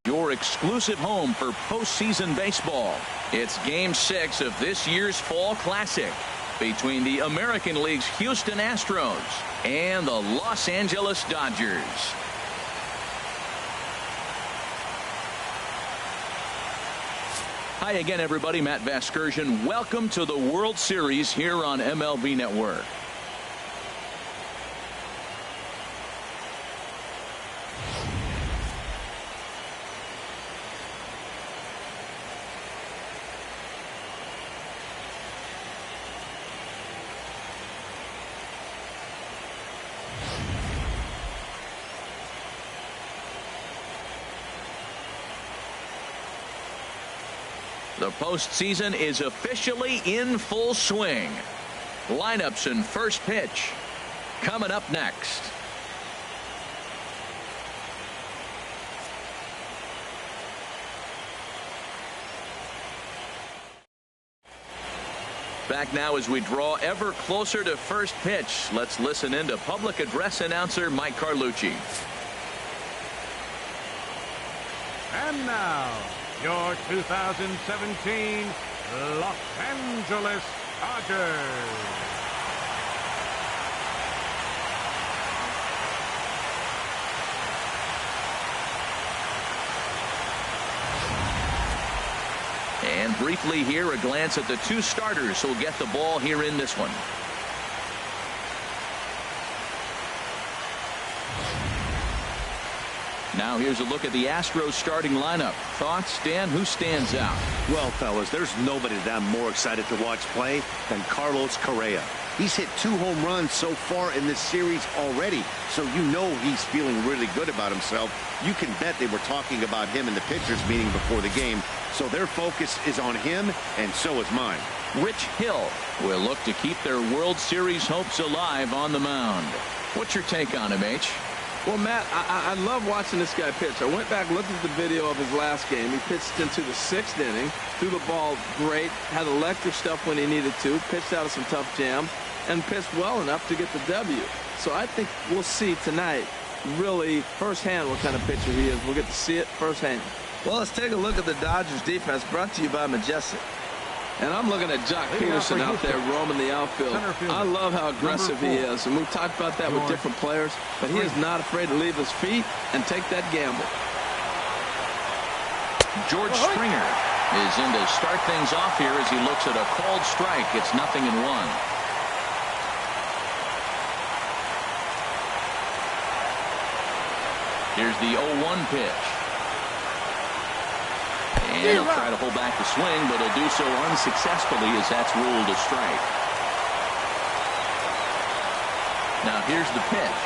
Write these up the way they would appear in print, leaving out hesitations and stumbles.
Your exclusive home for postseason baseball. It's Game 6 of this year's Fall Classic between the American League's Houston Astros and the Los Angeles Dodgers. Hi again, everybody. Matt Vasgersian. Welcome to the World Series here on MLB Network. The postseason is officially in full swing. Lineups and first pitch coming up next. Back now as we draw ever closer to first pitch. Let's listen in to public address announcer Mike Carlucci. And now, your 2017 Los Angeles Dodgers. And briefly here, a glance at the two starters who'll get the ball here in this one. Now here's a look at the Astros starting lineup. Thoughts, Dan? Who stands out? Well, fellas, there's nobody that I'm more excited to watch play than Carlos Correa. He's hit 2 home runs so far in this series already, so you know he's feeling really good about himself. You can bet they were talking about him in the pitchers meeting before the game, so their focus is on him, and so is mine. Rich Hill will look to keep their World Series hopes alive on the mound. What's your take on him, H? Well, Matt, I love watching this guy pitch. I went back, looked at the video of his last game. He pitched into the 6th inning, threw the ball great, had electric stuff when he needed to, pitched out of some tough jam, and pitched well enough to get the W. So I think we'll see tonight really firsthand what kind of pitcher he is. We'll get to see it firsthand. Well, let's take a look at the Dodgers defense brought to you by Majestic. And I'm looking at Jock Peterson out there roaming the outfield. I love how aggressive he is. And we've talked about that with different players. But he is not afraid to leave his feet and take that gamble. George Springer is in to start things off here as he looks at a called strike. It's 0-1. Here's the 0-1 pitch. And he'll try to hold back the swing, but he'll do so unsuccessfully as that's ruled a strike. Now here's the pitch.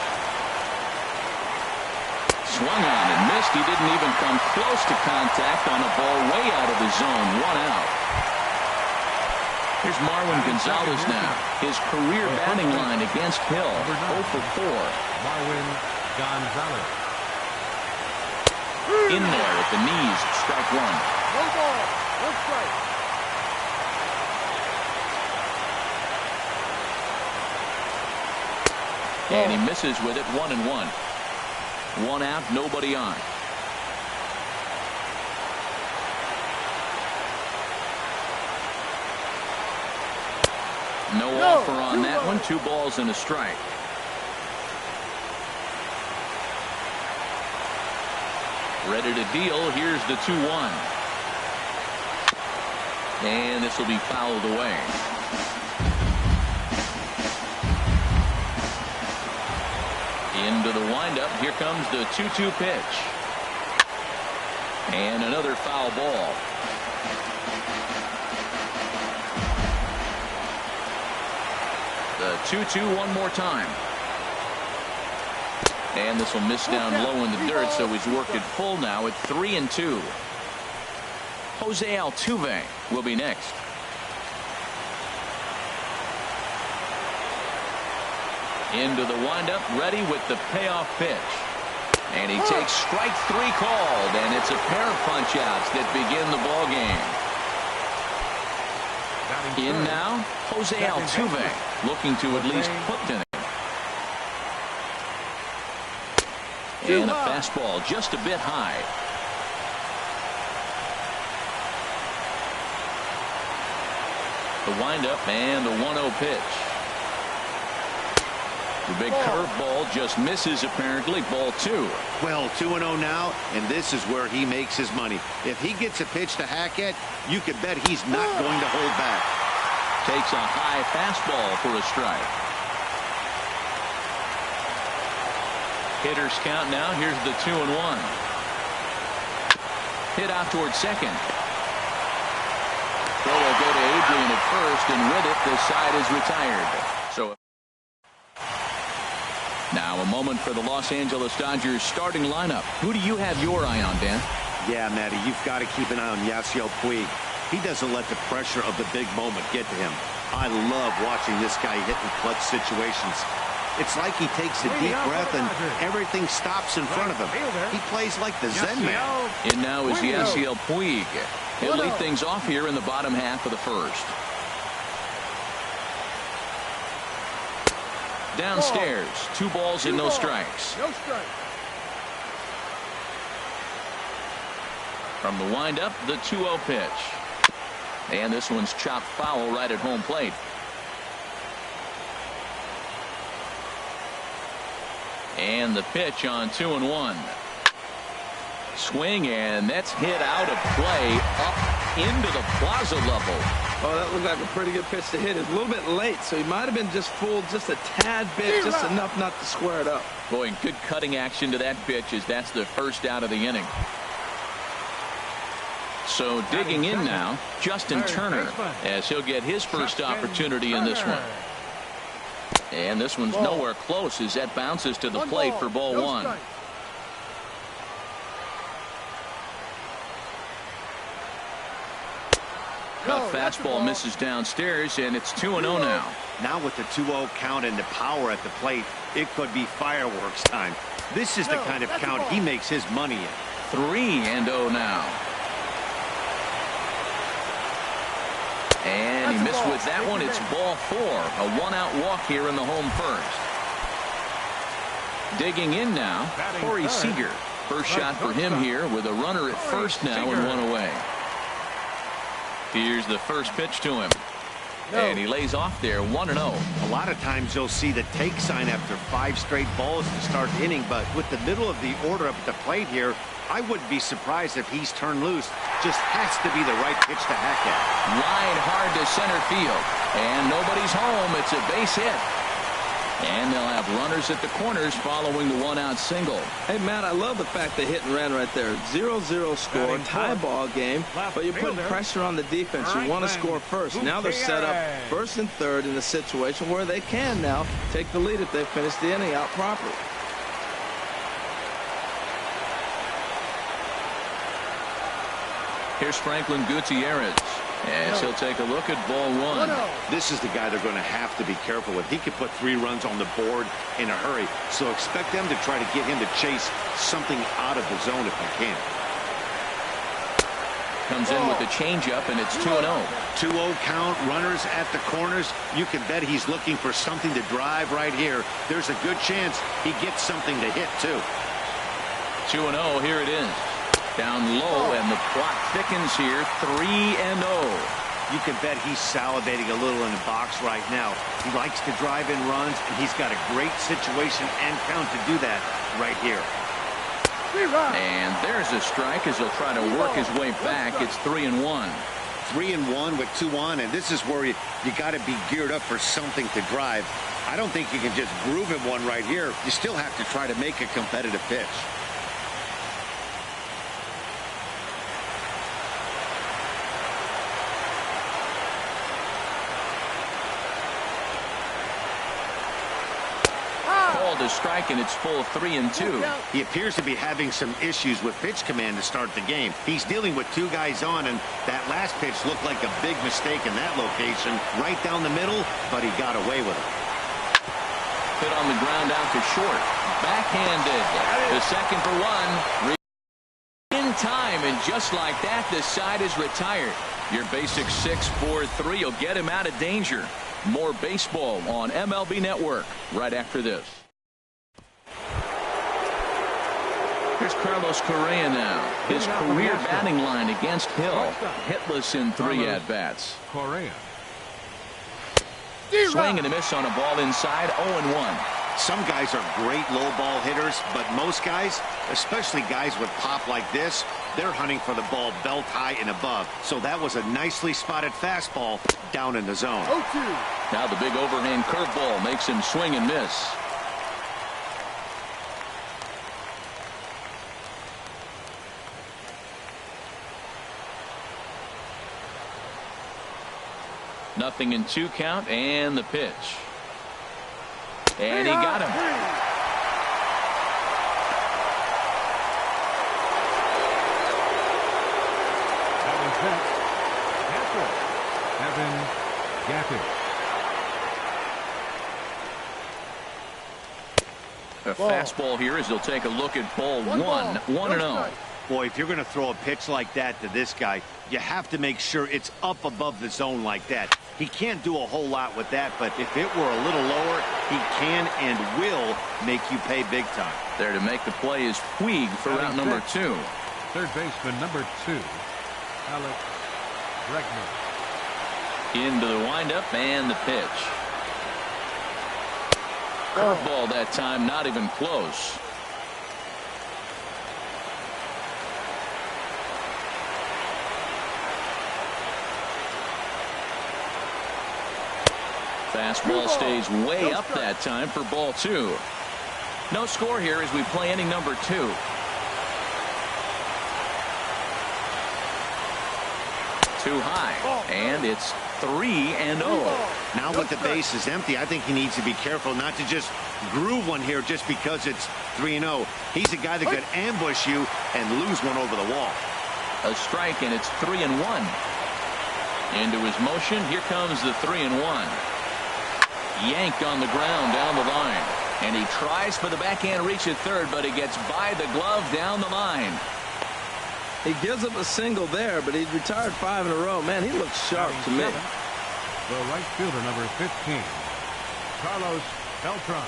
Swung on and missed. He didn't even come close to contact on a ball way out of the zone. 1 out. Here's Marwin Gonzalez now. His career batting line against Hill, 0 for 4. Marwin Gonzalez. In there at the knees, strike 1. 1 ball, 1 strike. And he misses with it. 1-1. 1 out, nobody on. No offer on that one. 2 balls and a strike. Ready to deal. Here's the 2-1. And this will be fouled away. Into the windup. Here comes the 2-2 pitch. And another foul ball. The 2-2 one more time. And this will miss down low in the dirt, so he's worked it full now at 3-2. Jose Altuve will be next. Into the windup, ready with the payoff pitch. And he takes strike 3 called, and it's a pair of punch-outs that begin the ball game. In now, Jose Altuve, looking to at least put the inning. And a fastball just a bit high. The windup and the 1-0 pitch. The big curveball just misses, apparently. Ball 2. Well, 2-0 now, and this is where he makes his money. If he gets a pitch to hack at, you can bet he's not going to hold back. Takes a high fastball for a strike. Hitters count now. Here's the 2-1. Hit out towards second. Throw will go to Adrian at first, and with it, the side is retired. So now a moment for the Los Angeles Dodgers starting lineup. Who do you have your eye on, Dan? Yeah, Matty, you've got to keep an eye on Yasiel Puig. He doesn't let the pressure of the big moment get to him. I love watching this guy hit in clutch situations. It's like he takes a deep breath and everything stops in front of him. He plays like the Zen man. In now is Yasiel Puig. He'll lead things off here in the bottom half of the first. Downstairs, 2 balls and no strikes. From the windup, the 2-0 pitch. And this one's chopped foul right at home plate. And the pitch on 2-1. Swing, and that's hit out of play up into the plaza level. Oh, that looked like a pretty good pitch to hit. It's a little bit late, so he might have been just fooled just a tad bit, just enough not to square it up. Boy, good cutting action to that pitch as that's the first out of the inning. So digging in now, Justin Turner, as he'll get his first opportunity in this one. And this one's nowhere close as that bounces to the plate for ball 1. Cut fastball misses downstairs, and it's 2-0 now. Now with the 2-0 count and the power at the plate, it could be fireworks time. This is the kind of count he makes his money in. 3-0 now. And he missed with that one. It's ball 4. A 1-out walk here in the home first. Digging in now, Corey Seager. First shot for him here with a runner at first now and 1 away. Here's the first pitch to him. And he lays off there, 1-0. A lot of times you'll see the take sign after 5 straight balls to start the inning, but with the middle of the order up at the plate here, I wouldn't be surprised if he's turned loose. Just has to be the right pitch to hack at. Line hard to center field. And nobody's home. It's a base hit. And they'll have runners at the corners following the 1-out single. Hey, Matt, I love the fact they hit and ran right there. 0-0 score, tie ball game, but you're putting pressure on the defense. You want to score first. Now they're set up first and third in a situation where they can now take the lead if they finish the inning out properly. Here's Franklin Gutierrez as he'll take a look at ball 1. This is the guy they're going to have to be careful with. He could put 3 runs on the board in a hurry, so expect them to try to get him to chase something out of the zone if they can. Comes in with a changeup, and it's 2-0. 2-0 count, runners at the corners. You can bet he's looking for something to drive right here. There's a good chance he gets something to hit, too. 2-0, here it is. Down low, and the clock thickens here. 3-0. You can bet he's salivating a little in the box right now. He likes to drive in runs, and he's got a great situation and count to do that right here. And there's a strike as he'll try to work his way back. It's 3-1. 3-1 with 2 on, and this is where you got to be geared up for something to drive. I don't think you can just groove him one right here. You still have to try to make a competitive pitch. To strike, and it's full 3-2. He appears to be having some issues with pitch command to start the game. He's dealing with 2 guys on, and that last pitch looked like a big mistake in that location, right down the middle, but he got away with it. Hit on the ground out to short. Backhanded. The second for 1. In time, and just like that, the side is retired. Your basic 6-4-3 will get him out of danger. More baseball on MLB Network right after this. Here's Carlos Correa now. His career batting line against Hill. Hitless in 3 at-bats. Correa. Swing and a miss on a ball inside, 0-1. Some guys are great low ball hitters, but most guys, especially guys with pop like this, they're hunting for the ball belt high and above. So that was a nicely spotted fastball down in the zone. 0-2. Now the big overhand curveball makes him swing and miss. Nothing in 2 count, and the pitch. And he got him. A fastball here as he'll take a look at ball 1, 1-0. Boy, if you're going to throw a pitch like that to this guy, you have to make sure it's up above the zone like that. He can't do a whole lot with that, but if it were a little lower, he can and will make you pay big time. There to make the play is Puig for route number 2. Third baseman number 2, Alex Bregman. Into the windup and the pitch. Curveball that time, not even close. Fastball stays way up that time for ball 2. No score here as we play inning number 2. Too high, and it's 3-0. Now with the base is empty, I think he needs to be careful not to just groove one here just because it's 3-0. He's a guy that could ambush you and lose one over the wall. A strike, and it's 3-1. Into his motion, here comes the 3-1. Yanked on the ground down the line, and he tries for the backhand reach at third, but he gets by the glove down the line. He gives up a single there, but he's retired 5 in a row. Man, he looks sharp to me. The right fielder number 15, Carlos Beltran.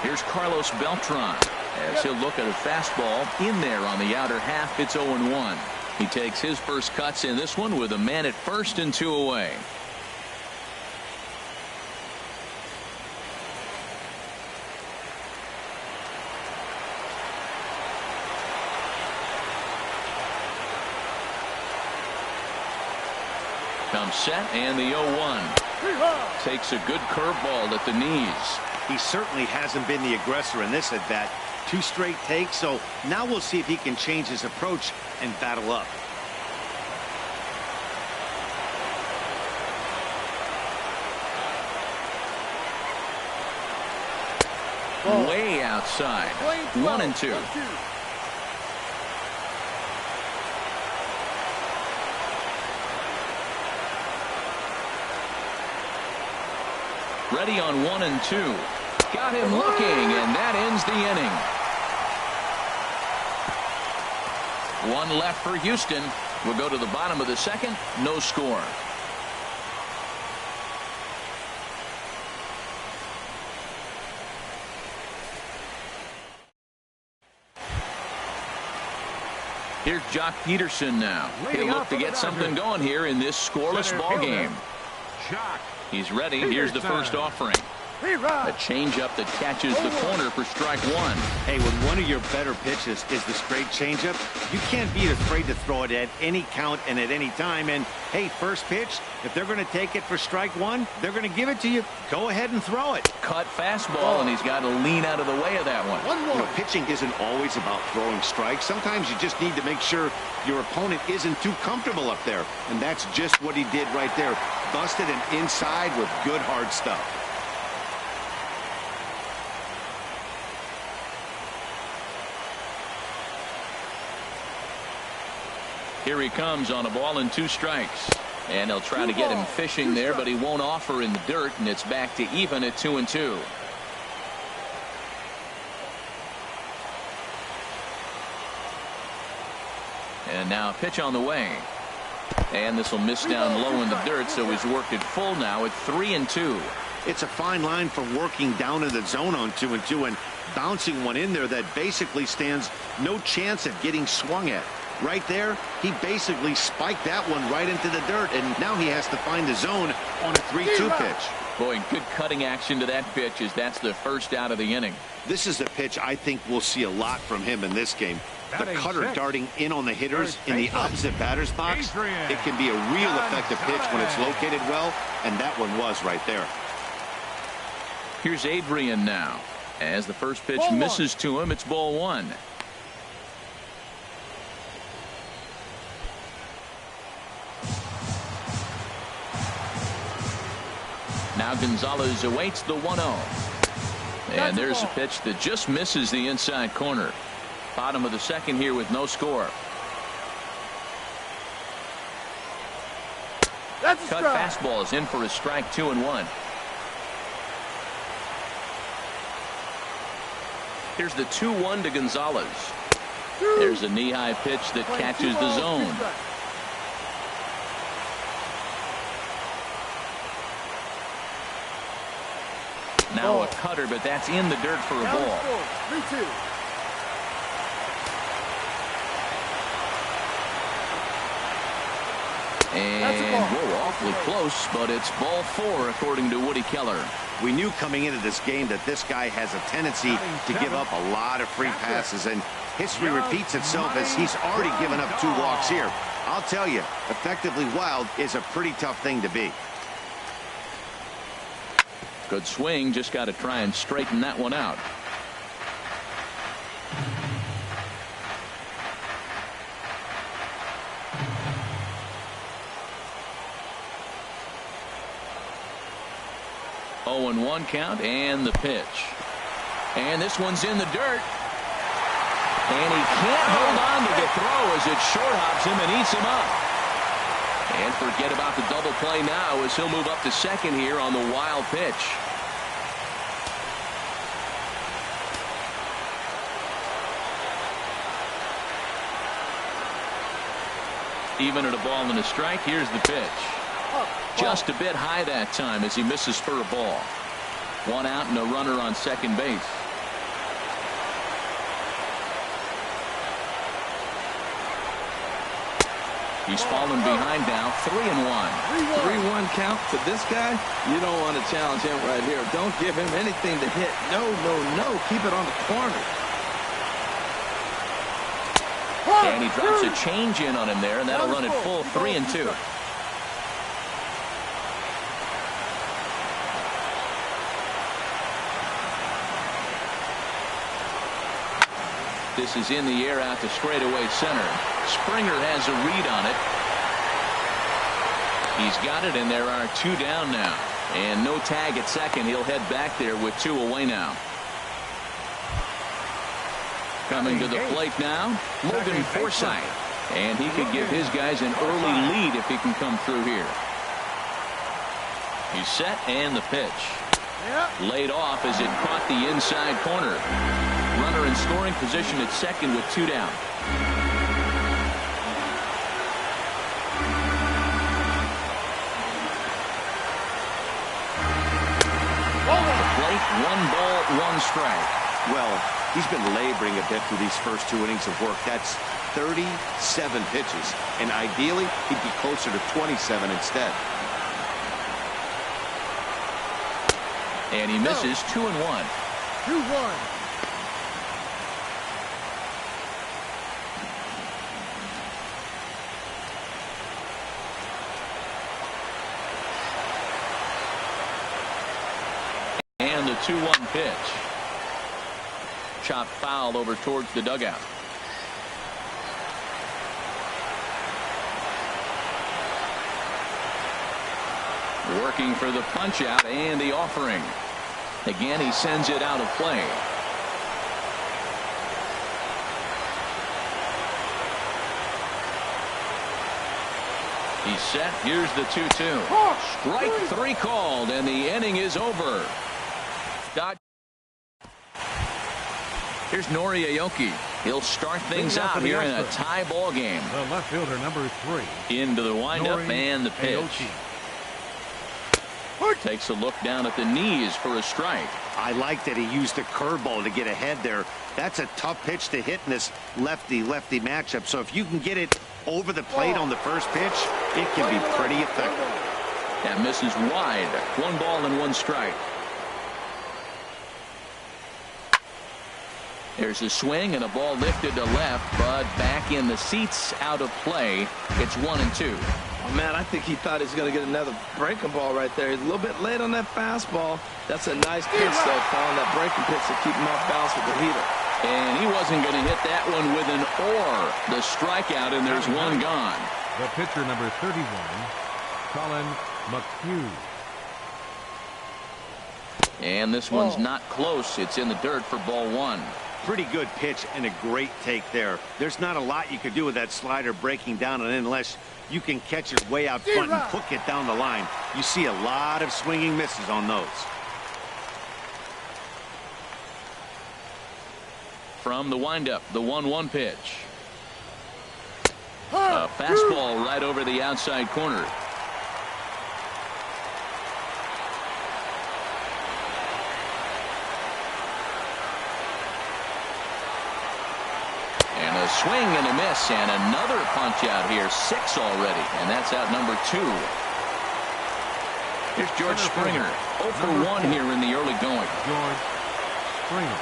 Here's Carlos Beltran as he'll look at a fastball in there on the outer half. It's 0-1. He takes his first cuts in this one with a man at first and 2 away. Comes set, and the 0-1. Takes a good curveball at the knees. He certainly hasn't been the aggressor in this at bat. 2 straight takes, so now we'll see if he can change his approach and battle up. Way outside. 1-2. Ready on 1-2. Got him looking, and that ends the inning. 1 left for Houston. We'll go to the bottom of the second. No score. Here's Jock Peterson now. He'll look to get something going here in this scoreless ball game. He's ready. Here's the first offering. A changeup that catches the corner for strike 1. Hey, when one of your better pitches is the straight changeup, you can't be afraid to throw it at any count and at any time. And hey, first pitch, if they're going to take it for strike 1, they're going to give it to you. Go ahead and throw it. Cut fastball, and he's got to lean out of the way of that one. You know, pitching isn't always about throwing strikes. Sometimes you just need to make sure your opponent isn't too comfortable up there. And that's just what he did right there. Busted him inside with good hard stuff. Here he comes on a ball and 2 strikes. And they'll try to get him fishing there, but he won't offer in the dirt, and it's back to even at 2-2. And now a pitch on the way. And this will miss down low in the dirt, so he's worked it full now at 3-2. It's a fine line for working down in the zone on 2-2 and bouncing one in there that basically stands no chance of getting swung at. Right there, he basically spiked that one right into the dirt, and now he has to find the zone on a 3-2 pitch. Boy, good cutting action to that pitch, as that's the first out of the inning. This is the pitch I think we'll see a lot from him in this game. The cutter darting in on the hitters in the opposite batter's box. It can be a real effective pitch when it's located well, and that one was right there. Here's Adrian now. As the first pitch misses to him, it's ball one. Now Gonzalez awaits the 1-0. And there's a pitch that just misses the inside corner. Bottom of the second here with no score. Cut fastball is in for a strike, 2-1. Here's the 2-1 to Gonzalez. There's a knee-high pitch that catches the zone. Now a cutter, but that's in the dirt for a ball. 3-2. And whoa, awfully close, but it's ball 4 according to Woody Keller. We knew coming into this game that this guy has a tendency to give up a lot of free passes, and history repeats itself as he's already given up 2 walks here. I'll tell you, effectively wild is a pretty tough thing to be. Good swing, just got to try and straighten that one out. Oh, and 1 count, and the pitch. And this one's in the dirt. And he can't hold on to the throw as it short hops him and eats him up. And forget about the double play now as he'll move up to second here on the wild pitch. Even at a ball and a strike, here's the pitch. Just a bit high that time as he misses for a ball. 1 out and a runner on second base. He's fallen behind now, 3-1. 3-1 count to this guy. You don't want to challenge him right here. Don't give him anything to hit. No, no, no. Keep it on the corner. And he drops a change in on him there, and that'll run it full 3-2. This is in the air out to straightaway center. Springer has a read on it. He's got it, and there are 2 down now. And no tag at second. He'll head back there with 2 away now. Coming to the plate now, Logan Forsythe. And he could give his guys an early lead if he can come through here. He's set, and the pitch. Laid off as it caught the inside corner. Runner in scoring position at second with 2 down. Plate, 1 ball, 1 strike. Well, he's been laboring a bit through these first 2 innings of work. That's 37 pitches, and ideally he'd be closer to 27 instead. And he misses 2-1. 2-1. And the 2-1 pitch. Chopped foul over towards the dugout. Working for the punch out and the offering. Again, he sends it out of play. He's set. Here's the 2-2. Strike three called, and the inning is over. Here's Nori Aoki. He'll start things out here in a tie ball game. The left fielder, number 3. Into the windup and the pitch. Takes a look down at the knees for a strike. I like that he used the curveball to get ahead there. That's a tough pitch to hit in this lefty-lefty matchup. So if you can get it over the plate on the first pitch, it can be pretty effective. That misses wide. 1 ball and 1 strike. There's a swing and a ball lifted to left, but back in the seats, out of play. It's 1-2. Oh, man, I think he thought he was going to get another breaking ball right there. He's a little bit late on that fastball. That's a nice pitch, though, following that breaking pitch to keep him off balance with the heater. And he wasn't going to hit that one with an or. The strikeout, and there's 1 gone. The pitcher, number 31, Colin McHugh. And this one's not close. It's in the dirt for ball 1. Pretty good pitch and a great take there. There's not a lot you could do with that slider breaking down, and unless you can catch it way out front and hook it down the line, you see a lot of swinging misses on those. From the windup, the 1-1 pitch. A fastball right over the outside corner. And a swing and a miss, and another punch out here. 6 already, and that's out number 2. Here's George Springer. 0 for 1 here in the early going. George Springer.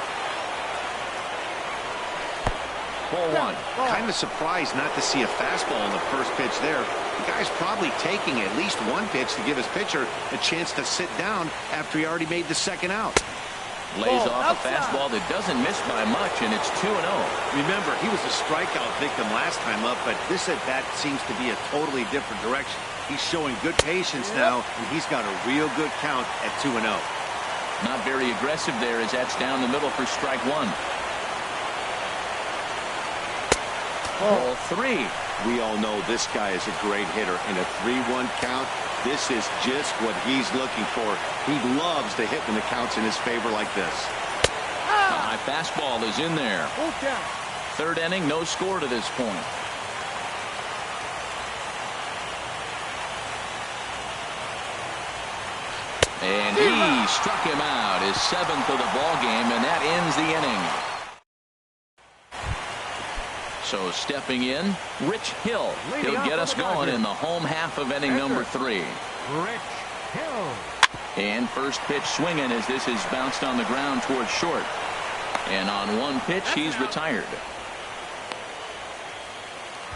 Ball 1. Kind of surprised not to see a fastball on the first pitch there. The guy's probably taking at least 1 pitch to give his pitcher a chance to sit down after he already made the second out. Lays off a fastball that doesn't miss by much, and it's 2-0. Remember, he was a strikeout victim last time up, but this at bat seems to be a totally different direction. He's showing good patience now, and he's got a real good count at 2-0. Not very aggressive there as that's down the middle for strike 1. Ball 3. We all know this guy is a great hitter. In a 3-1 count, this is just what he's looking for. He loves to hit when the count's in his favor like this. A high fastball is in there. 3rd inning, no score to this point. And he struck him out, his 7th of the ball game, and that ends the inning. So stepping in, Rich Hill. He'll get us going in the home half of inning number 3. Rich Hill. And first pitch swinging as this is bounced on the ground towards short. And on 1 pitch, he's retired.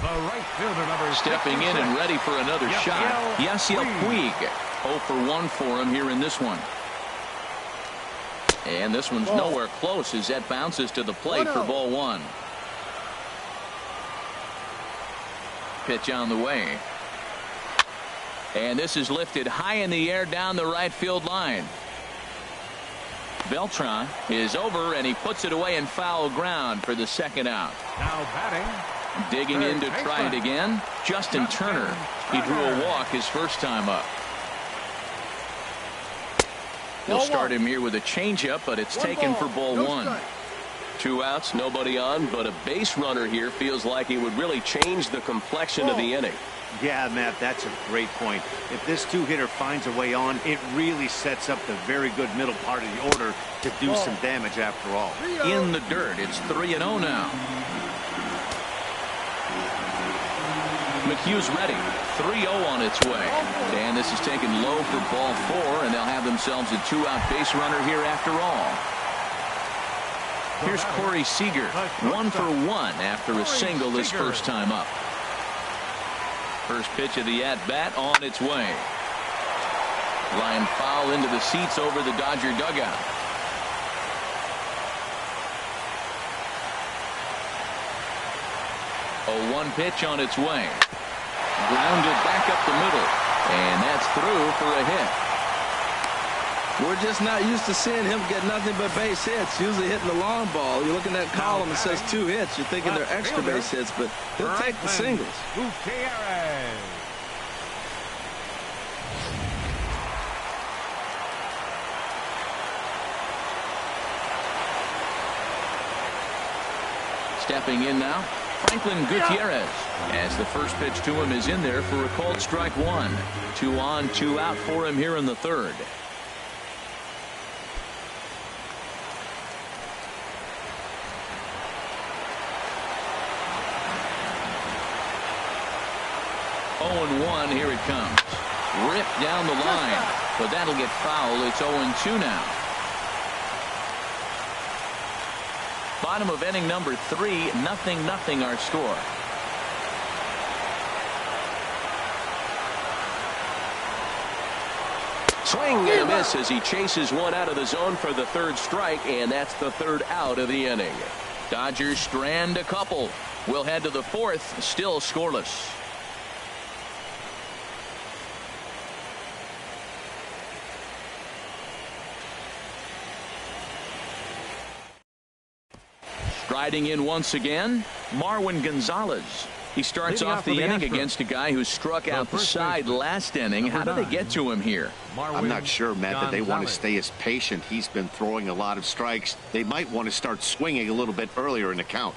The right fielder, number Stepping in and ready for another shot. Yasiel Puig. 0 for 1 for him here in this one. And this one's nowhere close as that bounces to the plate for ball 1. Pitch on the way. And this is lifted high in the air down the right field line. Beltran is over, and he puts it away in foul ground for the 2nd out. Now batting. Digging in to try it again, Justin Turner. He drew a walk his first time up. They'll start him here with a changeup, but it's taken for ball 1. 2 outs, nobody on, but a base runner here feels like it would really change the complexion of the inning. Yeah, Matt, that's a great point. If this 2-hitter finds a way on, it really sets up the very good middle part of the order to do some damage after all. In the dirt, it's 3-0 now. McHugh's ready. 3-0 on its way. And this is taken low for ball 4, and they'll have themselves a 2-out base runner here after all. Here's Corey Seager, 1 for 1 after a single this first time up. First pitch of the at-bat on its way. Line foul into the seats over the Dodger dugout. A 1 pitch on its way. Grounded back up the middle. And that's through for a hit. We're just not used to seeing him get nothing but base hits. Usually hitting the long ball. You look in that column, it says 2 hits. You're thinking they're extra base hits, but he'll take the singles. Stepping in now, Franklin Gutierrez, as the first pitch to him is in there for a called strike one. 2 on, 2 out for him here in the third. Oh, and 1, here it comes. Ripped down the line, but that'll get foul. It's 0-2 now. Bottom of inning number 3, 0-0 our score. Swing and a miss as he chases one out of the zone for the third strike, and that's the third out of the inning. Dodgers strand a couple. We'll head to the fourth, still scoreless. Striding in once again, Marwin Gonzalez. He starts off the inning against a guy who struck out the side last inning. How did they get to him here? I'm not sure, Matt, that they want to stay as patient. He's been throwing a lot of strikes. They might want to start swinging a little bit earlier in the count.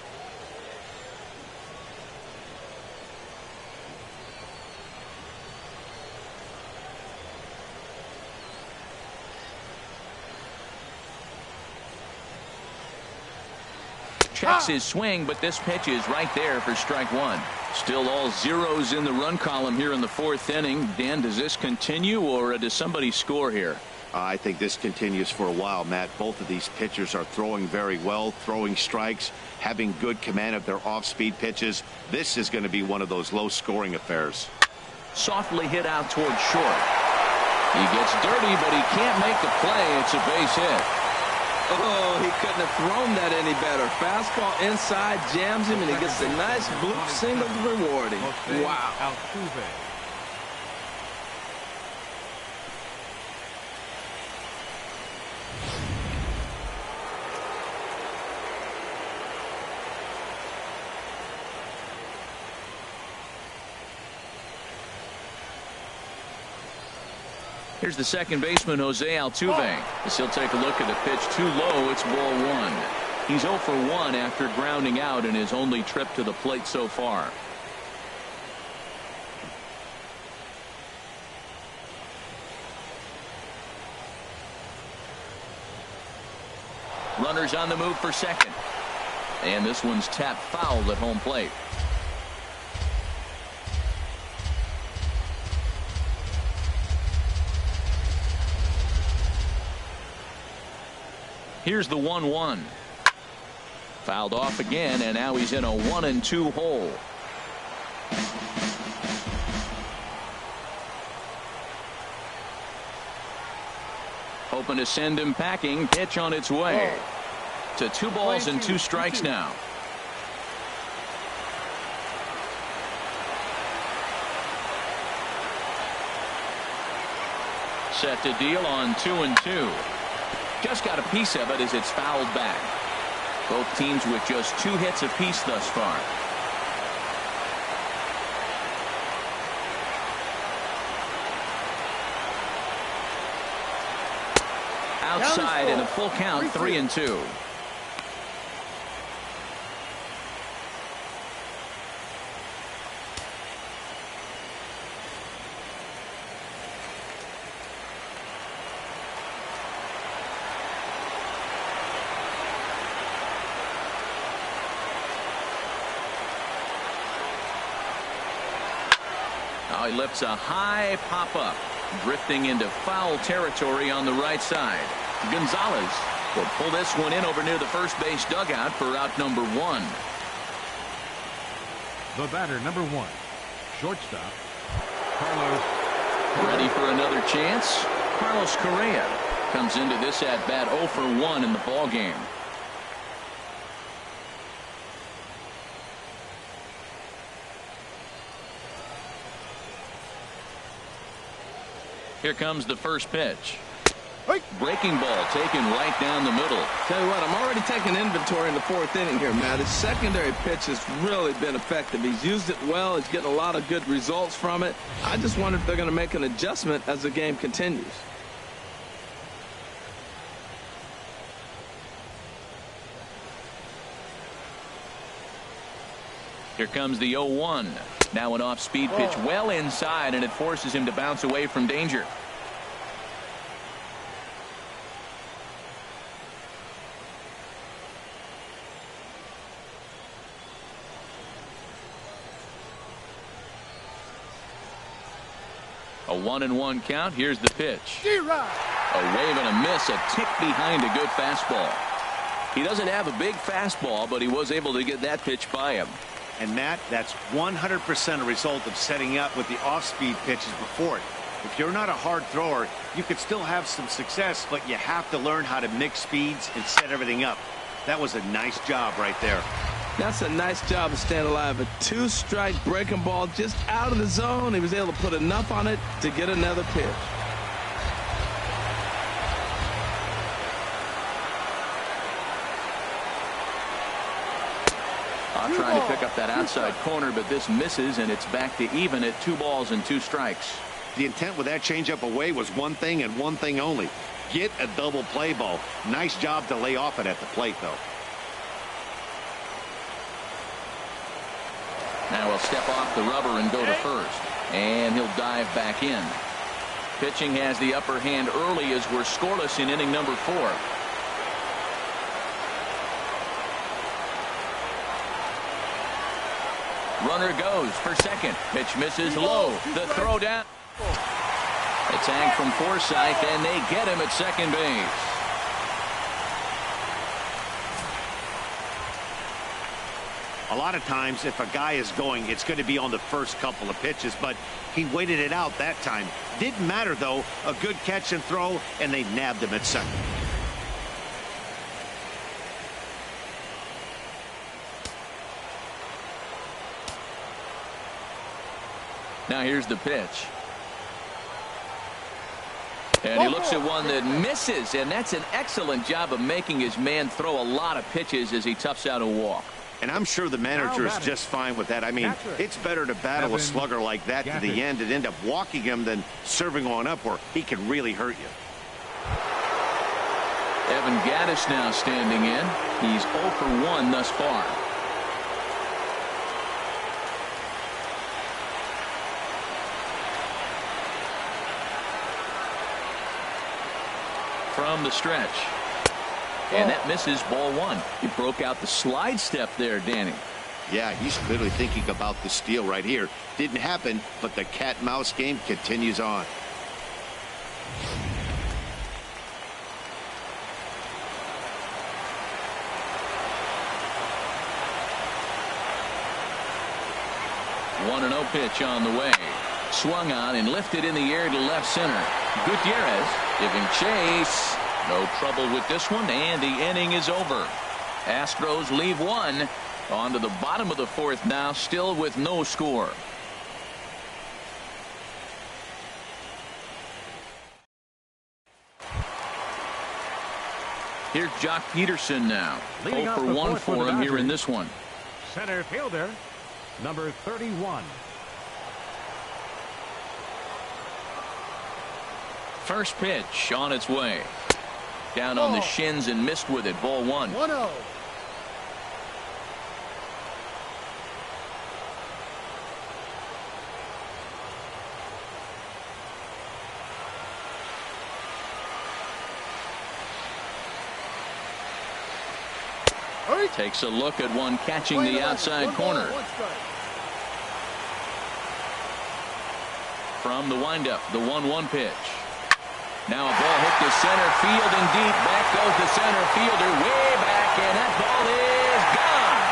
Checks his swing, but this pitch is right there for strike one. Still all zeros in the run column here in the fourth inning. Dan, does this continue, or does somebody score here? I think this continues for a while, Matt. Both of these pitchers are throwing very well, throwing strikes, having good command of their off-speed pitches. This is going to be one of those low-scoring affairs. Softly hit out towards short. He gets dirty, but he can't make the play. It's a base hit. Oh, he couldn't have thrown that any better. Fastball inside, jams him, and he gets a nice bloop single rewarding. Wow. Altuve. Here's the second baseman, Jose Altuve. As he'll take a look at the pitch too low. It's ball one. He's 0 for 1 after grounding out in his only trip to the plate so far. Runners on the move for second. And this one's tapped foul at home plate. Here's the 1-1. Fouled off again, and now he's in a 1-2 hole. Hoping to send him packing. Pitch on its way. To 2 balls and 2 strikes now. Set to deal on 2-2. Just got a piece of it as it's fouled back. Both teams with just 2 hits apiece thus far. Outside and a full count, 3-2. He lifts a high pop-up, drifting into foul territory on the right side. Gonzalez will pull this one in over near the first base dugout for out number 1. The batter, number 1, shortstop, Carlos. Ready for another chance? Carlos Correa comes into this at-bat 0 for 1 in the ballgame. Here comes the first pitch. Breaking ball taken right down the middle. Tell you what, I'm already taking inventory in the fourth inning here, Matt. His secondary pitch has really been effective. He's used it well. He's getting a lot of good results from it. I just wonder if they're going to make an adjustment as the game continues. Here comes the 0-1. Now an off-speed pitch well inside, and it forces him to bounce away from danger. A 1-1 count. Here's the pitch. A wave and a miss, a tick behind a good fastball. He doesn't have a big fastball, but he was able to get that pitch by him. And Matt, that's 100% a result of setting up with the off-speed pitches before it. If you're not a hard thrower, you could still have some success, but you have to learn how to mix speeds and set everything up. That was a nice job right there. That's a nice job of staying alive. A 2-strike breaking ball just out of the zone. He was able to put enough on it to get another pitch. Trying to pick up that outside corner, but this misses, and it's back to even at 2 balls and 2 strikes. The intent with that changeup away was one thing and one thing only. Get a double play ball. Nice job to lay off it at the plate, though. Now he'll step off the rubber and go to first, and he'll dive back in. Pitching has the upper hand early as we're scoreless in inning number 4. Runner goes for second. Pitch misses low. The throw down. A tag from Forsythe, and they get him at second base. A lot of times, if a guy is going, it's going to be on the first couple of pitches, but he waited it out that time. Didn't matter, though. A good catch and throw, and they nabbed him at second. Now here's the pitch. And he looks at one that misses, and that's an excellent job of making his man throw a lot of pitches as he toughs out a walk. And I'm sure the manager is just fine with that. I mean, it's better to battle a slugger like that to the end and end up walking him than serving on up where he can really hurt you. Evan Gaddis now standing in. He's 0 for 1 thus far. From the stretch. And that misses ball 1. He broke out the slide step there, Danny. Yeah, he's clearly thinking about the steal right here. Didn't happen, but the cat-mouse game continues on. One 1-0 pitch on the way. Swung on and lifted in the air to left center. Gutierrez giving chase. No trouble with this one, and the inning is over. Astros leave one. On to the bottom of the 4th now, still with no score. Here's Jock Peterson now. 0 for 1 for him here in this one. Center fielder, number 31. First pitch on its way. Down on the shins and missed with it. Ball 1. 1-0. Takes a look at one catching the outside corner. From the windup, the 1-1 pitch. Now a ball hit to center field and deep. Back goes the center fielder way back, and that ball is gone.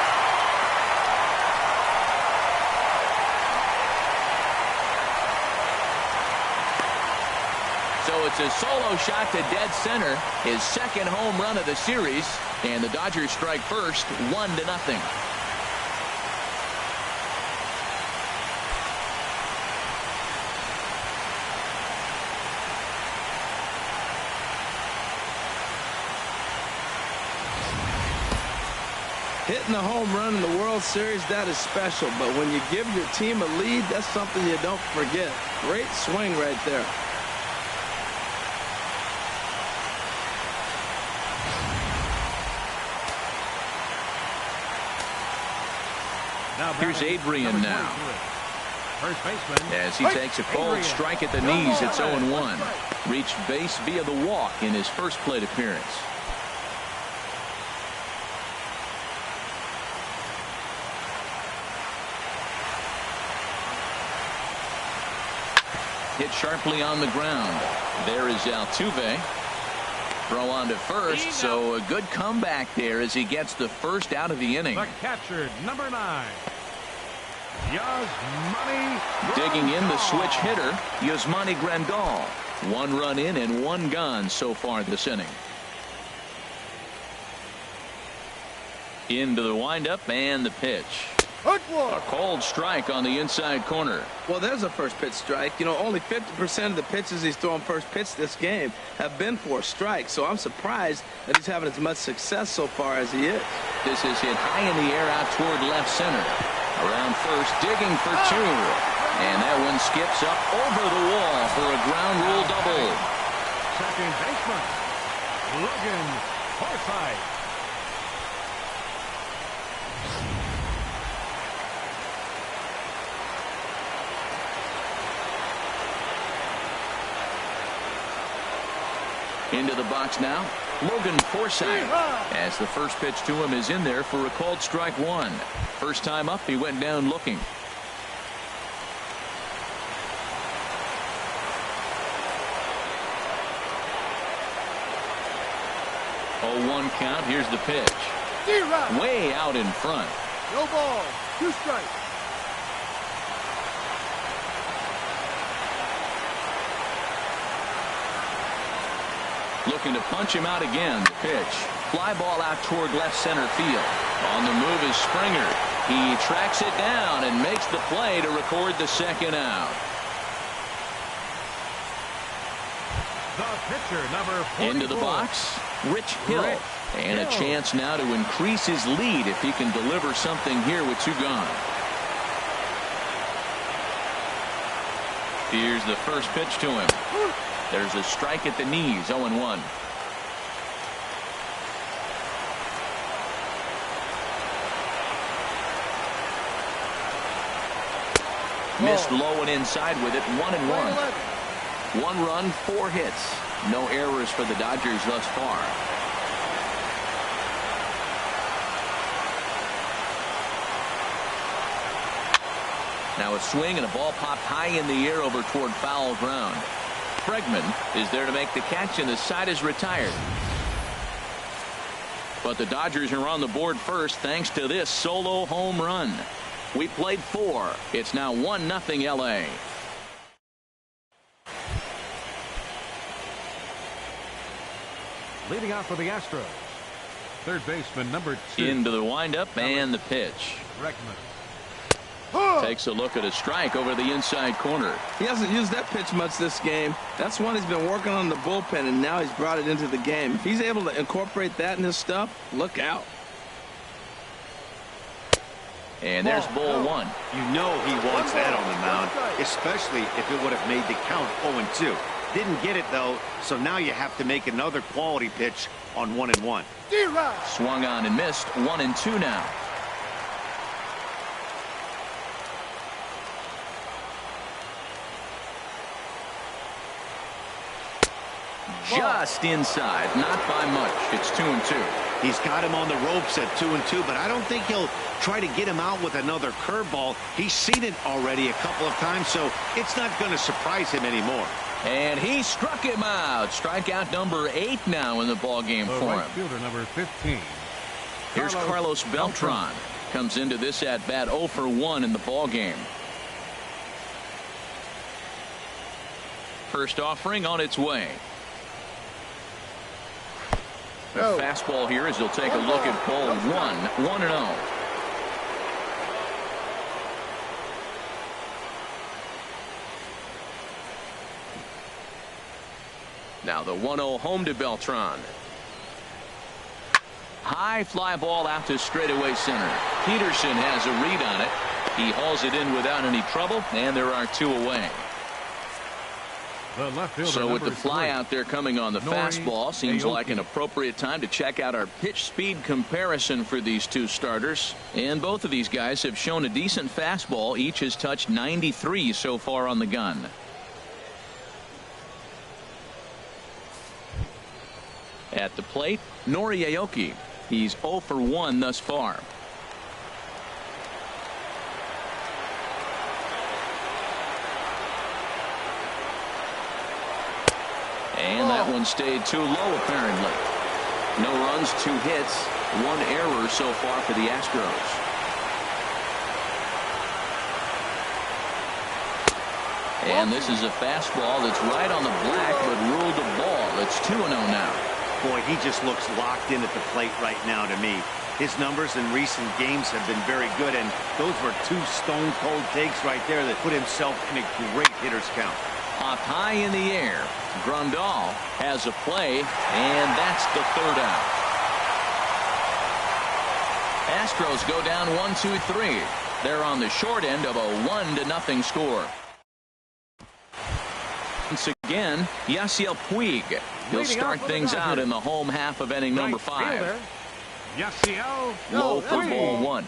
So it's a solo shot to dead center, his second home run of the series, and the Dodgers strike first, 1-0. Hitting a home run in the World Series, that is special. But when you give your team a lead, that's something you don't forget. Great swing right there. Here's Adrian now. First baseman. As he takes a cold strike at the knees, it's 0-1. Reached base via the walk in his first plate appearance. Hit sharply on the ground. There is Altuve. Throw on to first, so a good comeback there as he gets the first out of the inning. The catcher, number 9. Yasmani. Digging in, the switch hitter, Yasmani Grandal. 1 run in and 1 gone so far this inning. Into the windup and the pitch. A cold strike on the inside corner. Well, there's a first pitch strike. You know, only 50% of the pitches he's thrown first pitch this game have been for strikes. So I'm surprised that he's having as much success so far as he is. This is hit high in the air out toward left center. Around first, digging for 2. And that one skips up over the wall for a ground rule double. Second baseman, Logan Forsythe. Into the box now, Logan Forsythe, as the first pitch to him is in there for a called strike 1. First time up, he went down looking. 0-1 count. Here's the pitch. Way out in front. No ball. 2 strikes. Looking to punch him out again. The pitch. Fly ball out toward left center field. On the move is Springer. He tracks it down and makes the play to record the second out. The pitcher, number 44. Into the box, Rich Hill. And a chance now to increase his lead if he can deliver something here with 2 gone. Here's the first pitch to him. There's a strike at the knees, 0-1. Missed low and inside with it, 1-1. 1 run, 4 hits. No errors for the Dodgers thus far. Now a swing and a ball popped high in the air over toward foul ground. Bregman is there to make the catch, and the side is retired. But the Dodgers are on the board first thanks to this solo home run. We played 4. It's now 1-0 LA. Leading out for the Astros, third baseman, number 2. Into the windup and the pitch. Bregman. Takes a look at a strike over the inside corner. He hasn't used that pitch much this game. That's one he's been working on the bullpen, and now he's brought it into the game. If he's able to incorporate that in his stuff, look out. And there's ball 1. You know he wants that on the mound, especially if it would have made the count 0-2. Didn't get it, though, so now you have to make another quality pitch on 1-1. Swung on and missed. 1-2 now. Just inside, not by much. It's 2-2. He's got him on the ropes at 2-2, but I don't think he'll try to get him out with another curveball. He's seen it already a couple of times, so it's not going to surprise him anymore. And he struck him out. Strikeout number 8 now in the ballgame for right him. fielder, number 15. Here's Carlos Beltran. Comes into this at bat 0 for 1 in the ballgame. First offering on its way. A fastball here as he'll take a look at ball 1. 1-0. Now the 1-0 home to Beltran. High fly ball out to straightaway center. Peterson has a read on it. He hauls it in without any trouble, and there are 2 away. The left fielder, So with the number fly 3, out there coming on the Nori fastball, seems like Aoki. an appropriate time to check out our pitch speed comparison for these two starters. And both of these guys have shown a decent fastball. Each has touched 93 so far on the gun. At the plate, Nori Aoki. He's 0 for 1 thus far. And that one stayed too low, apparently. No runs, 2 hits, 1 error so far for the Astros. And this is a fastball that's right on the black, but ruled a ball. It's 2-0 now. Boy, he just looks locked in at the plate right now to me. His numbers in recent games have been very good, and those were 2 stone-cold takes right there that put himself in a great hitter's count. Popped high in the air. Grandal has a play, and that's the 3rd out. Astros go down 1-2-3. They're on the short end of a 1-0 score. Once again, Yasiel Puig. He'll start things out in the home half of inning number 5. Yasiel. Low for ball 1.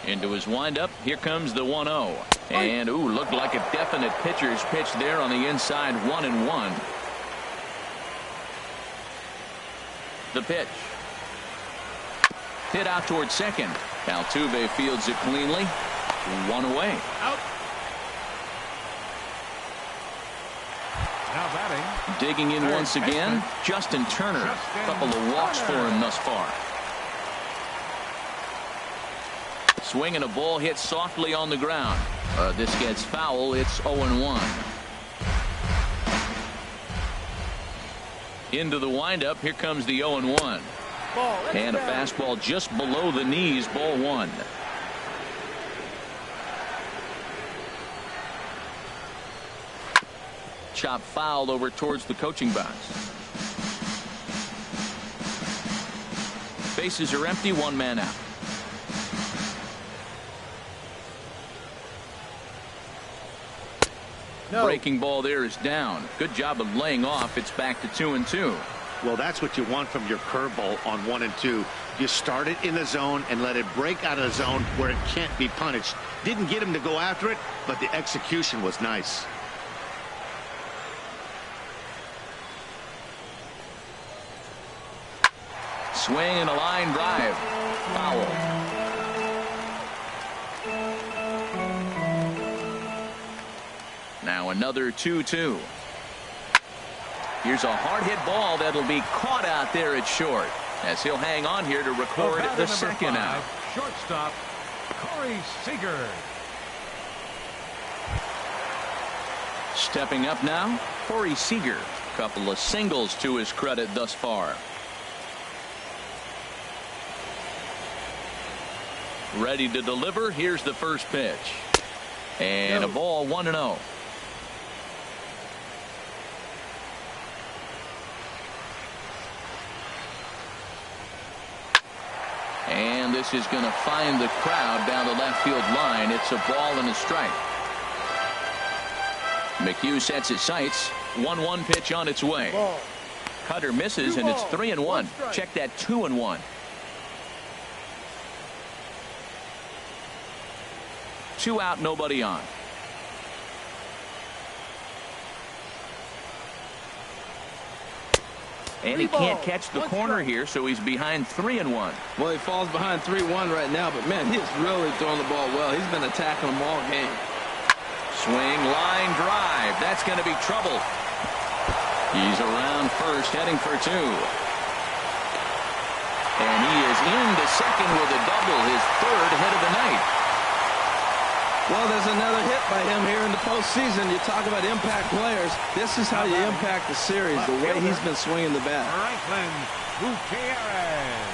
Into his windup. Here comes the 1-0. And, ooh, looked like a definite pitcher's pitch there on the inside. 1-1. The pitch. Hit out towards second. Altuve fields it cleanly. 1 away. Out. Now batting. Digging in once again. Justin Turner. A couple of walks for him thus far. Swinging a ball hit softly on the ground. This gets foul. It's 0-1. Into the windup. Here comes the 0-1. And a fastball just below the knees. Ball 1. Chop foul over towards the coaching box. Bases are empty. 1 man out. No. Breaking ball there is down. Good job of laying off. It's back to 2-2. Well, that's what you want from your curveball on 1 and 2. You start it in the zone and let it break out of the zone where it can't be punished. Didn't get him to go after it, but the execution was nice. Swing and a line drive. Foul. Now another 2-2. Here's a hard hit ball that'll be caught out there at short, as he'll hang on here to record the 2nd out. Shortstop, Corey Seager. Stepping up now, Corey Seager. Couple of singles to his credit thus far. Ready to deliver. Here's the first pitch. And a ball 1-0. And this is going to find the crowd down the left field line. It's a ball and a strike. McHugh sets his sights. 1-1 pitch on its way. Ball. Cutter misses, and it's 3-1. Check that. 2-1. 2 out, nobody on. And he can't catch the corner here, so he's behind 3-1. Well, he falls behind 3-1 right now, but man, he's really throwing the ball well. He's been attacking them all game. Swing, line drive. That's going to be trouble. He's around first, heading for 2. And he is into second with a double, his 3rd hit of the night. Well, there's another hit by him here in the postseason. You talk about impact players. This is how you impact the series, the way he's been swinging the bat. Franklin Gutierrez.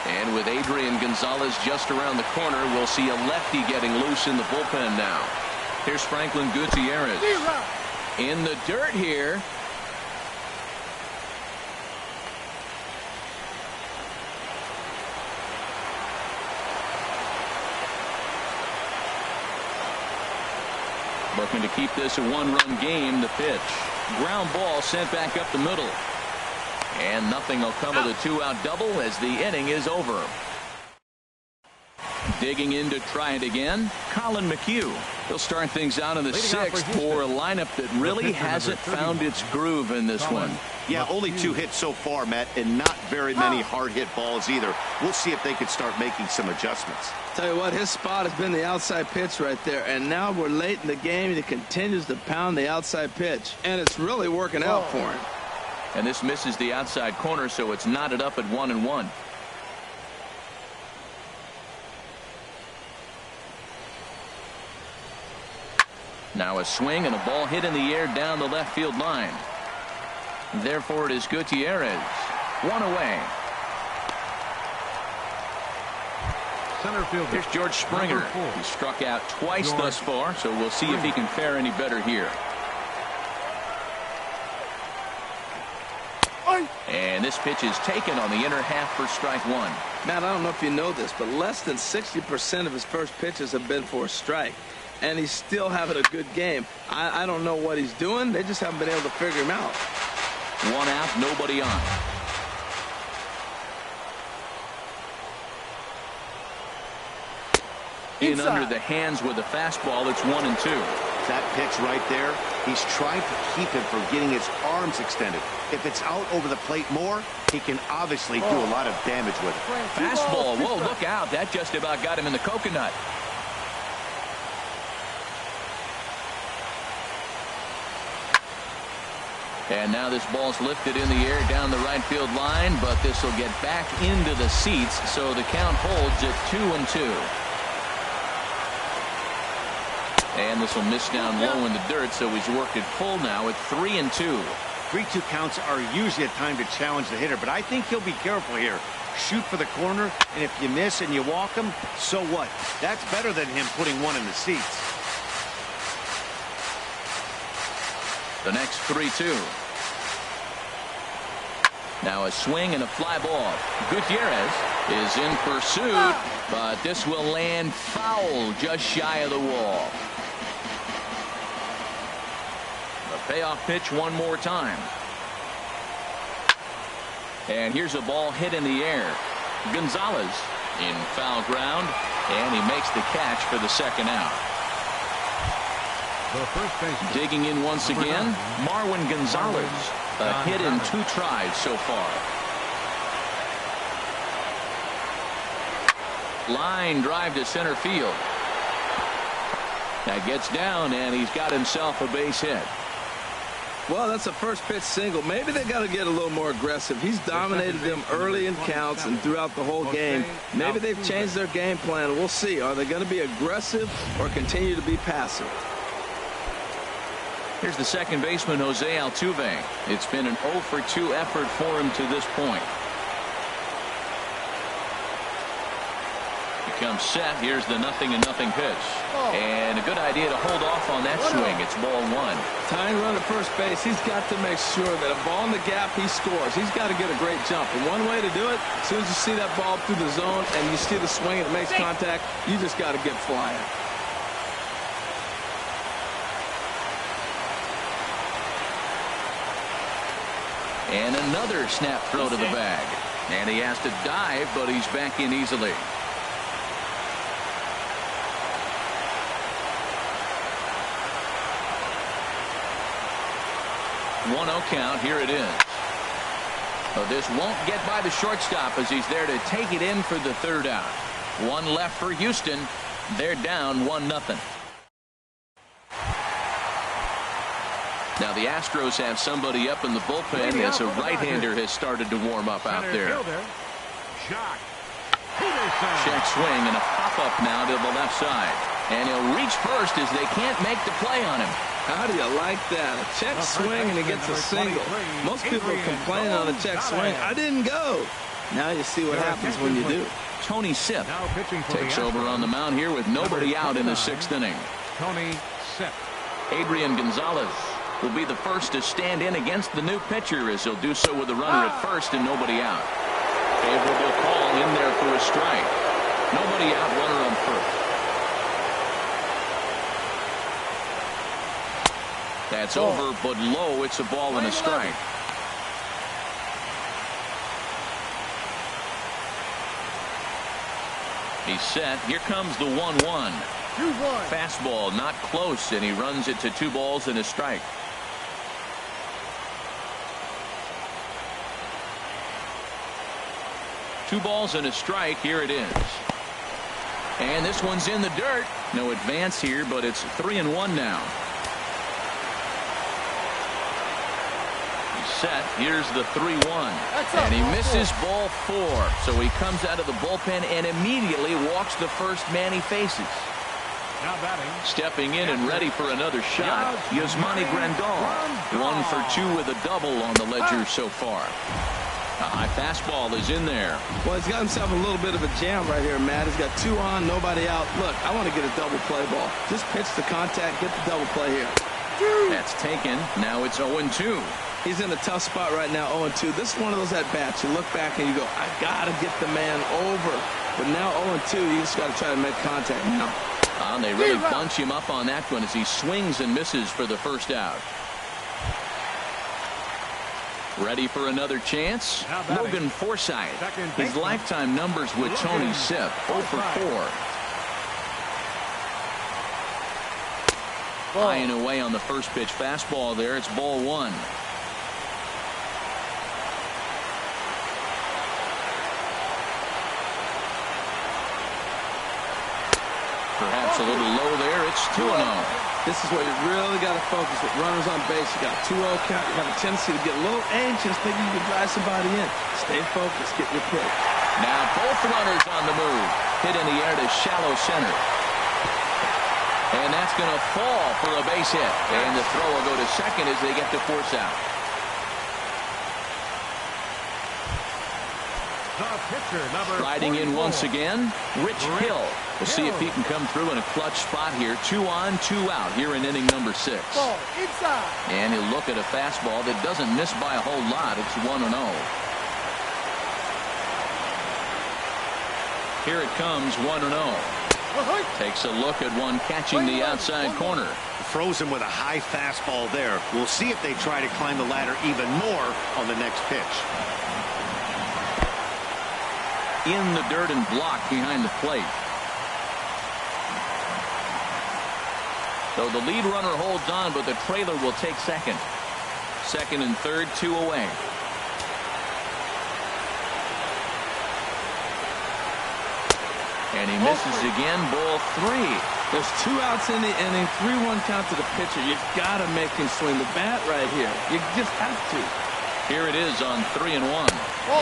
And with Adrian Gonzalez just around the corner, we'll see a lefty getting loose in the bullpen now. Here's Franklin Gutierrez. In the dirt here. Looking to keep this a one-run game. The pitch. Ground ball sent back up the middle. And nothing will come of the two-out double as the inning is over. Digging in to try it again, Colin McHugh. He'll start things out in the sixth for a lineup that really hasn't found its groove in this one. Yeah, only 2 hits so far, Matt, and not very many hard hit balls either. We'll see if they can start making some adjustments. Tell you what, his spot has been the outside pitch right there, and now we're late in the game and he continues to pound the outside pitch, and it's really working out for him. And this misses the outside corner, so it's knotted up at 1-1. Now a swing and a ball hit in the air down the left field line. Therefore, it is Gutierrez. 1 away. Center fielder. Here's George Springer. He struck out twice thus far, so we'll see if he can fare any better here. And this pitch is taken on the inner half for strike 1. Matt, I don't know if you know this, but less than 60% of his first pitches have been for a strike. And he's still having a good game. I don't know what he's doing. They just haven't been able to figure him out. 1 out, nobody on. In under the hands with a fastball. It's 1-2. That pitch right there, he's trying to keep him from getting his arms extended. If it's out over the plate more, he can obviously do a lot of damage with it. Fastball. Whoa, look out. That just about got him in the coconut. And now this ball's lifted in the air down the right field line, but this will get back into the seats, so the count holds at 2-2. And this will miss down low in the dirt, so he's worked it full now at 3-2. 3-2 counts are usually a time to challenge the hitter, but I think he'll be careful here. Shoot for the corner, and if you miss and you walk him, so what? That's better than him putting one in the seats. The next 3-2. Now a swing and a fly ball. Gutierrez is in pursuit, but this will land foul just shy of the wall. The payoff pitch one more time. And here's a ball hit in the air. Gonzalez in foul ground, and he makes the catch for the second out. Digging in once again, Marwin Gonzalez. A hit in 2 tries so far. Line drive to center field. That gets down, and he's got himself a base hit. Well, that's a first pitch single. Maybe they got to get a little more aggressive. He's dominated them early in counts and throughout the whole game. Maybe they've changed their game plan. We'll see. Are they going to be aggressive or continue to be passive? Here's the second baseman, Jose Altuve. It's been an 0 for 2 effort for him to this point. He comes set. Here's the 0-0 pitch. And a good idea to hold off on that swing. It's ball 1. Tying run at first base. He's got to make sure that a ball in the gap, he scores. He's got to get a great jump. And one way to do it, as soon as you see that ball through the zone and you see the swing and it makes contact, you just got to get flying. And another snap throw to the bag. And he has to dive, but he's back in easily. 1-0 count. Here it is. But this won't get by the shortstop as he's there to take it in for the third out. 1 left for Houston. They're down 1-0. Now the Astros have somebody up in the bullpen as a right-hander has started to warm up out there. Check swing and a pop-up now to the left side. And he'll reach first as they can't make the play on him. How do you like that? A check swing and he gets a single. Most people are complaining on a check swing. I didn't go. Now you see what happens when you do. Tony Sipp takes over on the mound here with nobody out in the 6th inning. Tony Sipp. Adrian Gonzalez will be the first to stand in against the new pitcher as he'll do so with a runner at first and nobody out. Favorable call in there for a strike. Nobody out, runner on first. That's over, but low. It's a ball and a strike. He's set. Here comes the 1-1. 2-1. Fastball not close, and he runs it to 2 balls and a strike. Two balls and a strike. Here it is. And this one's in the dirt. No advance here, but it's 3-1 now. He's set. Here's the 3-1. And he misses ball 4. So he comes out of the bullpen and immediately walks the first man he faces. Now batting. Stepping in and ready for another shot, Yasmani Grandal. 1 for 2 with a double on the ledger so far. A high fastball is in there. Well, he's got himself a little bit of a jam right here, Matt. He's got 2 on, nobody out. Look, I want to get a double play ball. Just pitch the contact, get the double play here. That's taken. Now it's 0-2. He's in a tough spot right now, 0-2. This is one of those at-bats. You look back and you go, I got to get the man over. But now 0-2, you just got to try to make contact now. And they really bunch him up on that one as he swings and misses for the first out. Ready for another chance? Logan Forsythe. His lifetime numbers with Tony Sipp, 0 for 4. High and away on the first pitch fastball there. It's ball 1. Perhaps a little low there. It's 2-0. This is where you really got to focus with runners on base. You got 2-0 count. You have a tendency to get a little anxious, thinking you can drive somebody in. Stay focused. Get your pitch. Now both runners on the move. Hit in the air to shallow center. And that's going to fall for a base hit. And the throw will go to second as they get the force out. Riding in once again, Rich Hill. We'll see if he can come through in a clutch spot here. 2 on, 2 out here in inning number 6. Ball inside. And he'll look at a fastball that doesn't miss by a whole lot. It's 1-0. Here it comes, 1-0. Takes a look at one catching the outside corner. Throws him with a high fastball there. We'll see if they try to climb the ladder even more on the next pitch. In the dirt and blocked behind the plate. So the lead runner holds on, but the trailer will take second. Second and third, 2 away. And he misses again, ball 3. There's 2 outs in the inning, 3-1 count to the pitcher. You've got to make him swing the bat right here. You just have to. Here it is on 3-1.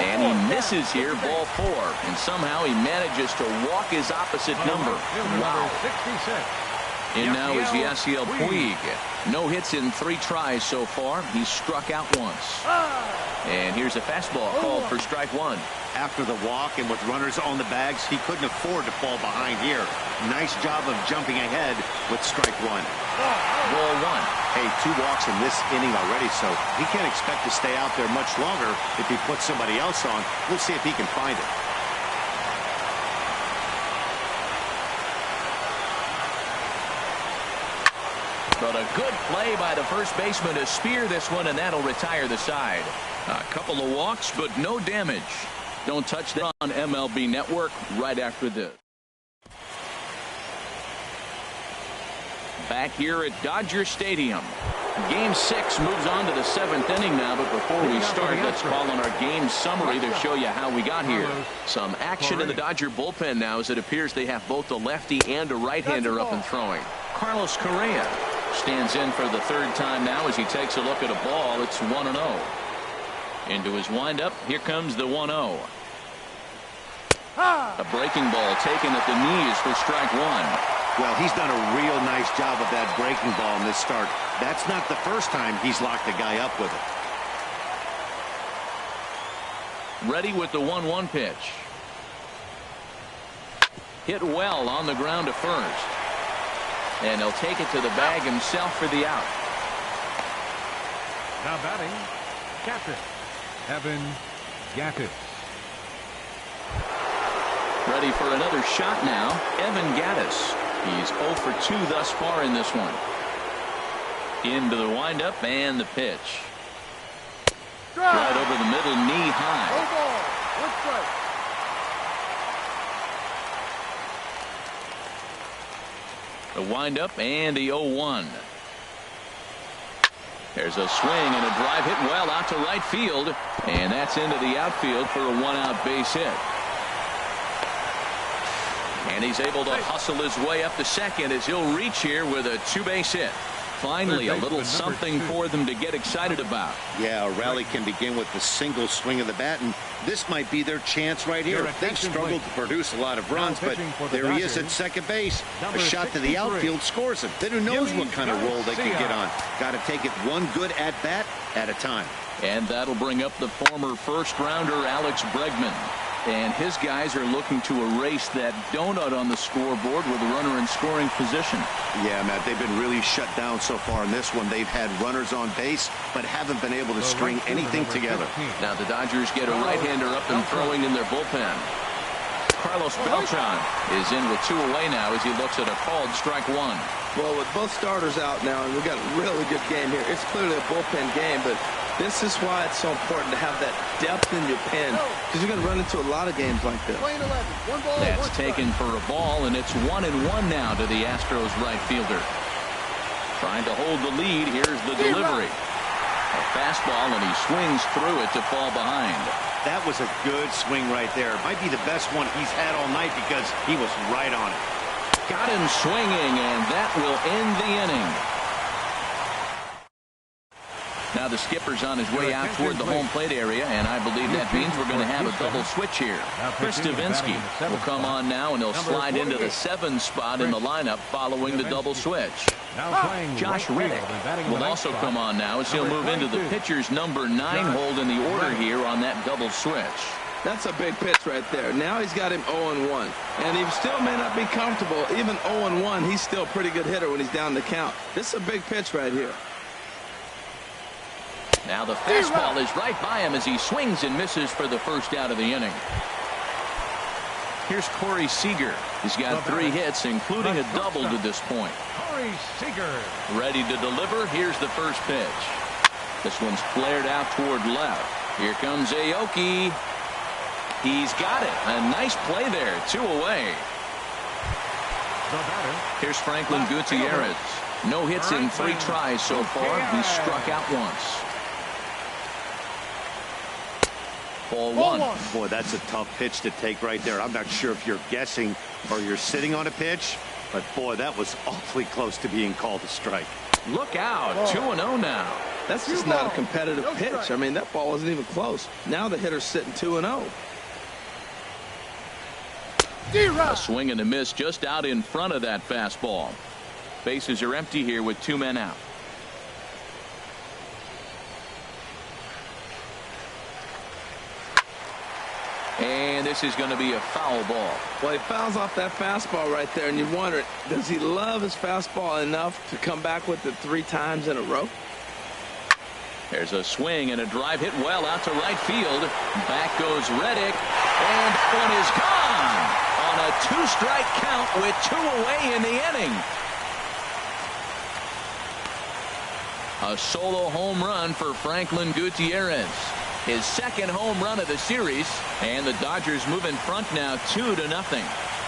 And he misses here, ball 4. And somehow he manages to walk his opposite number. Wow. 66. In now is Yasiel Puig. No hits in 3 tries so far. He's struck out once. And here's a fastball called for strike 1. After the walk and with runners on the bags, he couldn't afford to fall behind here. Nice job of jumping ahead with strike 1. Ball 1. Hey, 2 walks in this inning already, so he can't expect to stay out there much longer if he puts somebody else on. We'll see if he can find it. But a good play by the first baseman to spear this one, and that'll retire the side. A couple of walks, but no damage. Don't touch that on MLB Network right after this. Back here at Dodger Stadium. Game 6 moves on to the 7th inning now, but before we start, let's call on our game summary to show you how we got here. Some action in the Dodger bullpen now, as it appears they have both a lefty and a right-hander up and throwing. Carlos Correa stands in for the 3rd time now as he takes a look at a ball. It's 1-0. Into his windup, here comes the 1-0. A breaking ball taken at the knees for strike 1. Well, he's done a real nice job of that breaking ball in this start. That's not the first time he's locked a guy up with it. Ready with the 1-1 pitch. Hit well on the ground to first. And he'll take it to the bag himself for the out. Now batting, captain Evan Gattis. Ready for another shot now, Evan Gattis. He's 0 for 2 thus far in this one. Into the windup and the pitch. Strike. Right over the middle, knee high. No ball. One strike. The windup and the 0-1. There's a swing and a drive hit well out to right field, and that's into the outfield for a 1-out base hit. And he's able to hustle his way up to second as he'll reach here with a 2-base hit. Finally, a little something for them to get excited about. Yeah, a rally can begin with the single swing of the bat, and this might be their chance right here. They've struggled to produce a lot of runs, but there he is at second base. A shot to the outfield scores him. Then who knows what kind of roll they can get on. Got to take it one good at-bat at a time. And that'll bring up the former first-rounder Alex Bregman. And his guys are looking to erase that donut on the scoreboard with a runner in scoring position. Yeah, Matt, they've been really shut down so far in this one. They've had runners on base, but haven't been able to string anything together. Now the Dodgers get a right-hander up and throwing in their bullpen. Carlos Beltran is in with 2 away now as he looks at a called strike 1. Well, with both starters out now, and we've got a really good game here. It's clearly a bullpen game, but this is why it's so important to have that depth in your pen, because you're going to run into a lot of games like this. Playing 11. One ball. That's one taken strike. for a ball, and it's 1-1 now to the Astros right fielder. Trying to hold the lead. Here's the delivery. A fastball, and he swings through it to fall behind. That was a good swing right there. Might be the best one he's had all night because he was right on it. Got him swinging, and that will end the inning. Now the skipper's on his way out toward the home plate area, and I believe that means we're going to have a double switch here. Chris Stavinsky will come on now, and he'll slide into the 7 spot in the lineup following the double switch. Josh Reddick will also come on now as he'll move into the pitcher's number 9 hold in the order here on that double switch. That's a big pitch right there. Now he's got him 0-1. And he still may not be comfortable. Even 0-1, he's still a pretty good hitter when he's down the count. This is a big pitch right here. Now the fastball is right by him as he swings and misses for the first out of the inning. Here's Corey Seager. He's got 3 hits, including a double to this point. Corey Seager. Ready to deliver. Here's the first pitch. This one's flared out toward left. Here comes Aoki. He's got it. A nice play there. 2 away. Here's Franklin Gutierrez. No hits in 3 tries so far. He's struck out once. Ball 1. Boy, that's a tough pitch to take right there. I'm not sure if you're guessing or you're sitting on a pitch, but boy, that was awfully close to being called a strike. Look out. 2-0 now. That's just not a competitive pitch. I mean, that ball wasn't even close. Now the hitter's sitting 2-0. A swing and a miss just out in front of that fastball. Bases are empty here with 2 men out. And this is going to be a foul ball. Well, he fouls off that fastball right there, and you wonder, does he love his fastball enough to come back with it 3 times in a row? There's a swing and a drive hit well out to right field. Back goes Reddick, and one is gone on a 2-strike count with 2 away in the inning. A solo home run for Franklin Gutierrez. His 2nd home run of the series, and the Dodgers move in front now 2-0.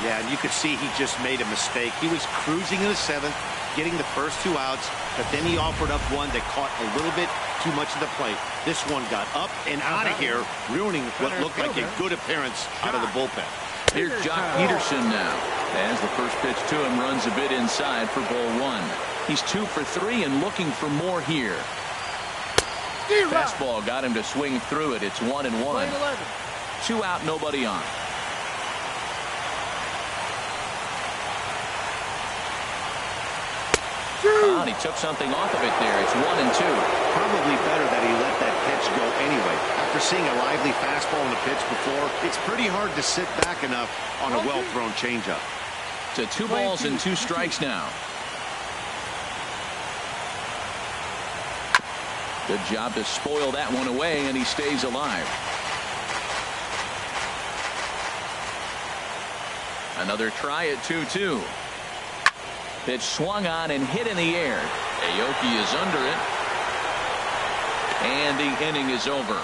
Yeah, and you could see he just made a mistake. He was cruising in the 7th, getting the first 2 outs, but then he offered up one that caught a little bit too much of the plate. This one got up and out of here, ruining what looked like a good appearance out of the bullpen. Here's Jock Peterson now, as the first pitch to him runs a bit inside for ball 1. He's 2 for 3 and looking for more here. Fastball got him to swing through it. It's 1-1. 2 out, nobody on. And he took something off of it there. It's 1-2. Probably better that he let that pitch go anyway. After seeing a lively fastball in the pitch before, it's pretty hard to sit back enough on a well-thrown changeup. To 2 balls and 2 strikes now. Good job to spoil that one away, and he stays alive. Another try at 2-2. Pitch swung on and hit in the air. Aoki is under it. And the inning is over.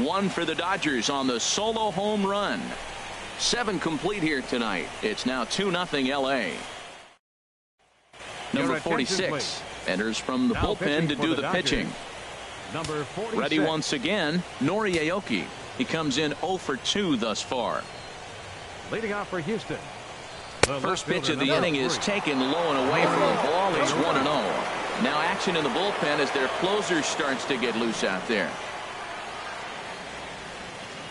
One for the Dodgers on the solo home run. 7 complete here tonight. It's now 2-0 LA. Number 46 enters from the bullpen to do the pitching. Number 46. Ready once again, Nori Aoki. He comes in 0 for 2 thus far. Leading off for Houston. First pitch of the inning is taken low and away from the ball. It's 1-0. Now action in the bullpen as their closer starts to get loose out there.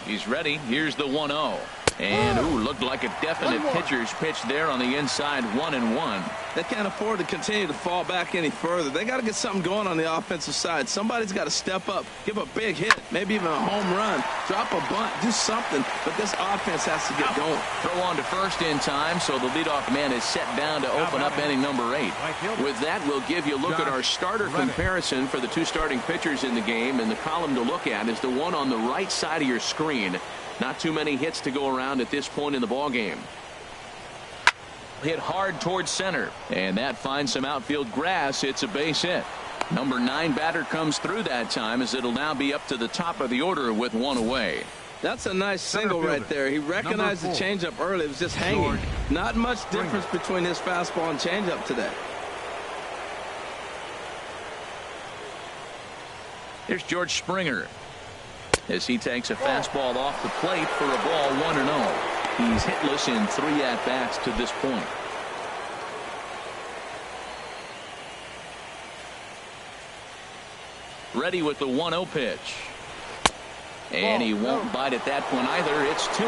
He's ready. Here's the 1-0. And looked like a definite pitcher's pitch there on the inside. 1-1. They can't afford to continue to fall back any further. They got to get something going on the offensive side. Somebody's got to step up, give a big hit, maybe even a home run, drop a bunt, do something. But this offense has to get going. Throw on to first in time, so the leadoff man is set down to open up inning number 8. With that, we'll give you a look at our starter comparison for the 2 starting pitchers in the game. And the column to look at is the one on the right side of your screen. Not too many hits to go around at this point in the ball game. Hit hard towards center, and that finds some outfield grass. It's a base hit. Number 9 batter comes through that time, as it'll now be up to the top of the order with 1 away. That's a nice single right there. He recognized the changeup early. It was just hanging. Not much difference between his fastball and changeup today. Here's George Springer as he takes a fastball off the plate for a ball. 1-0. He's hitless in 3 at-bats to this point. Ready with the 1-0 pitch. And he won't bite at that point either. It's 2-0.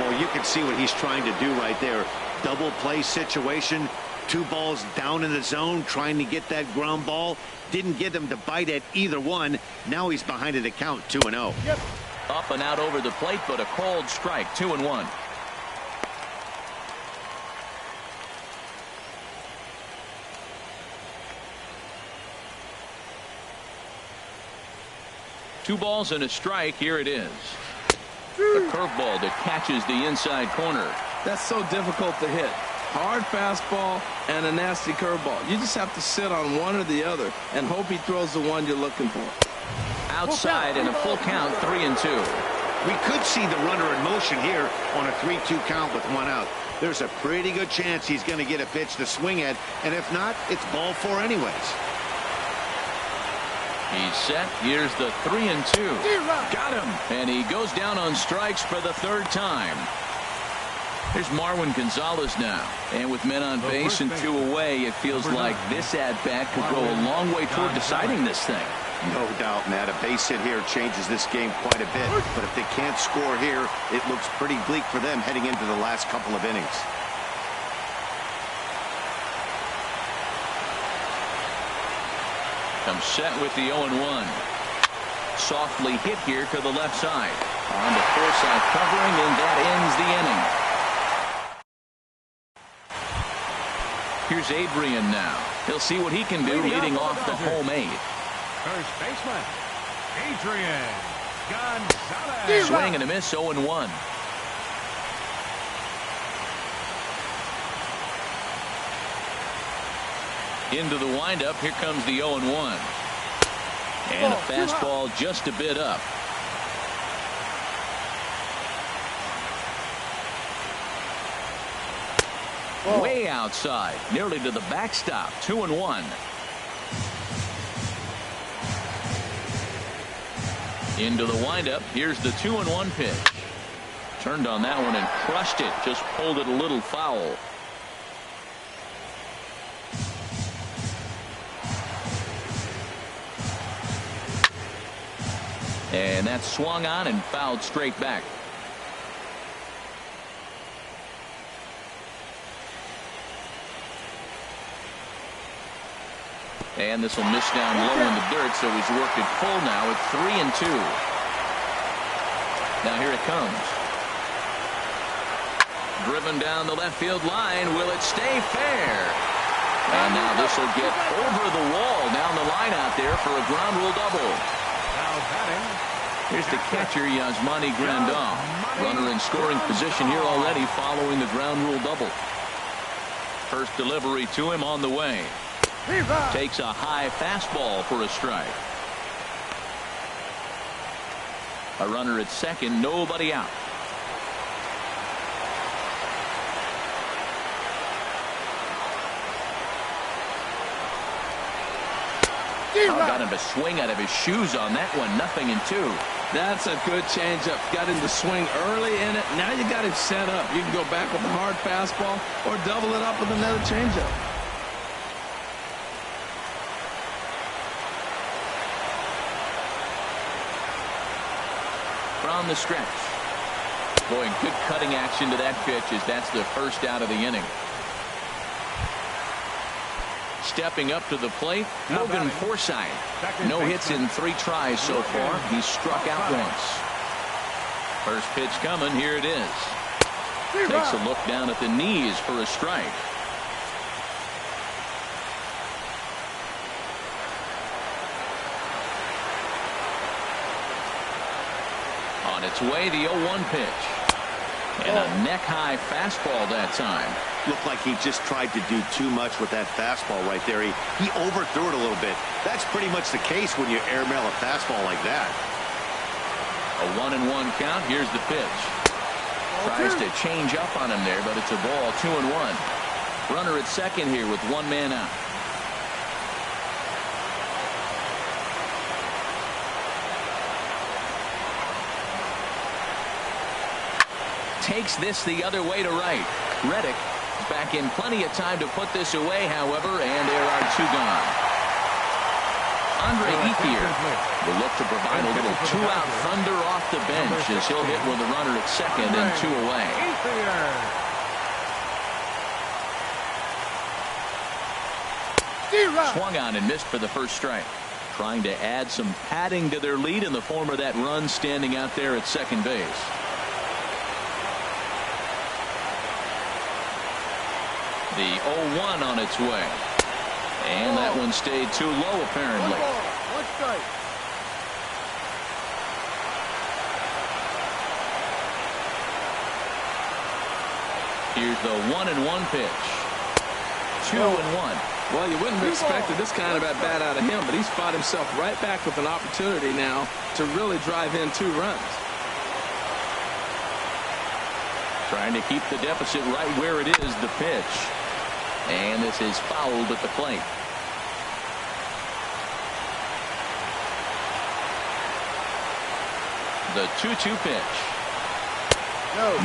Well, you can see what he's trying to do right there. Double play situation. 2 balls down in the zone, trying to get that ground ball. Didn't get him to bite at either one. Now he's behind at the count. 2-0. Yep. Up and out over the plate, but a cold strike. 2-1. Two balls and a strike. Here it is. A curveball that catches the inside corner. That's so difficult to hit. Hard fastball and a nasty curveball. You just have to sit on one or the other and hope he throws the one you're looking for. Outside and a full count. 3-2. We could see the runner in motion here on a 3-2 count with 1 out. There's a pretty good chance he's going to get a pitch to swing at, and if not, it's ball 4 anyways. He's set. Here's the 3-2. Got him. And he goes down on strikes for the 3rd time. Here's Marwin Gonzalez now. And with men on base and 2 away, it feels like this at-bat could go a long way toward deciding this thing. No doubt, Matt. A base hit here changes this game quite a bit. But if they can't score here, it looks pretty bleak for them heading into the last couple of innings. Comes set with the 0-1. Softly hit here to the left side. On the Forsythe covering, and that ends the inning. Here's Adrian now. He'll see what he can do leading off the home 8. First baseman, Adrian Gonzalez. Swing and a miss. 0-1. Into the windup. Here comes the 0-1. And a fastball just a bit up. Way outside, nearly to the backstop. 2-1. Into the windup. Here's the 2-1 pitch. Turned on that one and crushed it. Just pulled it a little foul. And that swung on and fouled straight back. And this will miss down low in the dirt, so he's worked it full now at 3-2. Now here it comes. Driven down the left field line. Will it stay fair? And now this will get over the wall down the line out there for a ground rule double. Here's the catcher, Yasmani Grandal. Runner in scoring position here already following the ground rule double. First delivery to him on the way. Takes a high fastball for a strike. A runner at second, nobody out. Got him to swing out of his shoes on that one. 0-2. That's a good changeup. Got him to swing early in it. Now you got him set up. You can go back with a hard fastball or double it up with another changeup. From the stretch. Boy, good cutting action to that pitch as that's the first out of the inning. Stepping up to the plate, Logan Forsythe. No hits in 3 tries so far. He's struck out once. First pitch coming. Here it is. Takes a look down at the knees for a strike. On its way, the 0-1 pitch. And a neck-high fastball that time. Looked like he just tried to do too much with that fastball right there. He overthrew it a little bit. That's pretty much the case when you airmail a fastball like that. A 1-1 count. Here's the pitch. Tries to change up on him there, but it's a ball. 2-1. Runner at second here with 1 man out. Takes this the other way to right. Reddick is back in plenty of time to put this away, however, and there are 2 gone. Andre Ethier will look to provide a little 2-out thunder off the bench as he'll hit with a runner at second and 2 away. Swung on and missed for the first strike. Trying to add some padding to their lead in the form of that run standing out there at second base. The 0-1 on its way. And that one stayed too low, apparently. 1 strike. Here's the 1-1 pitch. 2-1. Well, you wouldn't have expected this kind of at-bat out of him, but he's fought himself right back with an opportunity now to really drive in 2 runs. Trying to keep the deficit right where it is, the pitch. And this is fouled at the plate. The 2-2 pitch.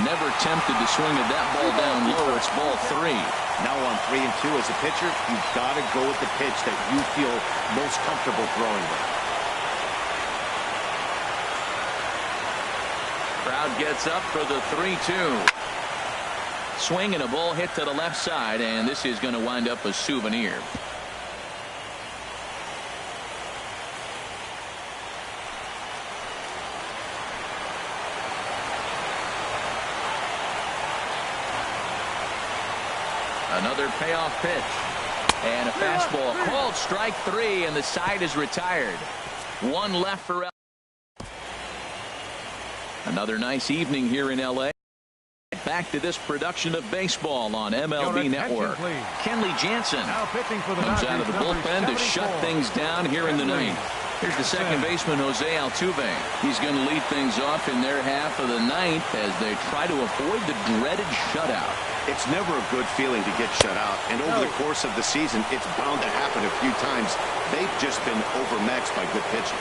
Never tempted to swing at that ball down low. It's ball 3. Now on 3 and 2 as a pitcher, you've got to go with the pitch that you feel most comfortable throwing with. Crowd gets up for the 3-2. Swing and a ball hit to the left side, and this is going to wind up a souvenir. Another payoff pitch. And a fastball called strike 3, and the side is retired. 1 left for LA. Another nice evening here in LA. Back to this production of baseball on MLB Network. Kenley Jansen comes out of the bullpen to shut things down here in the 9th. Here's the second baseman, Jose Altuve. He's going to lead things off in their half of the 9th as they try to avoid the dreaded shutout. It's never a good feeling to get shut out, and over the course of the season, it's bound to happen a few times. They've just been overmatched by good pitching.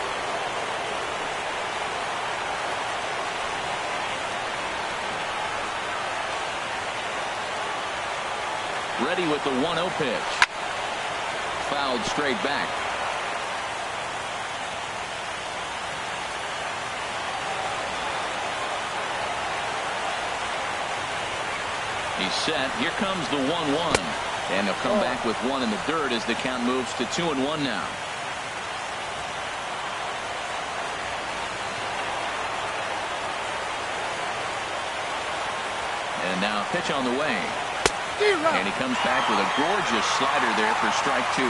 Ready with the 1-0 pitch. Fouled straight back. He's set. Here comes the 1-1. And he'll come back with 1 in the dirt as the count moves to 2-1 now. And now a pitch on the way. And he comes back with a gorgeous slider there for strike 2.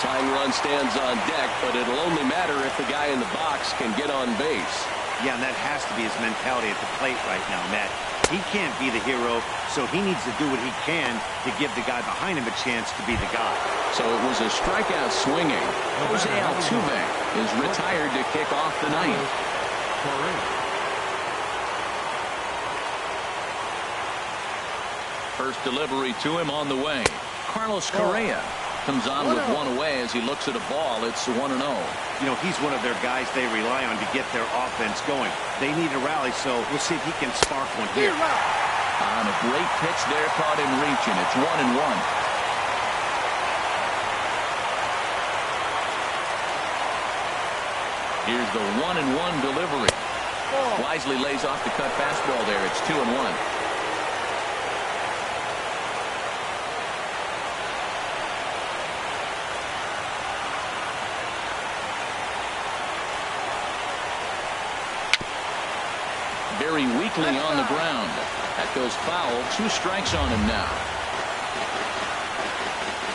Tying run stands on deck, but it'll only matter if the guy in the box can get on base. Yeah, and that has to be his mentality at the plate right now, Matt. He can't be the hero, so he needs to do what he can to give the guy behind him a chance to be the guy. So it was a strikeout swinging. Jose Altuve is retired to kick off the ninth. First delivery to him on the way. Carlos Correa comes on with one away as he looks at a ball. It's 1-0. You know, he's one of their guys they rely on to get their offense going. They need a rally, so we'll see if he can spark one here. On a great pitch there, caught him reaching. It's 1-1. Here's the 1-1 delivery. Wisely lays off the cut fastball there. It's 2-1. Very weakly on the ground. That goes foul. 2 strikes on him now.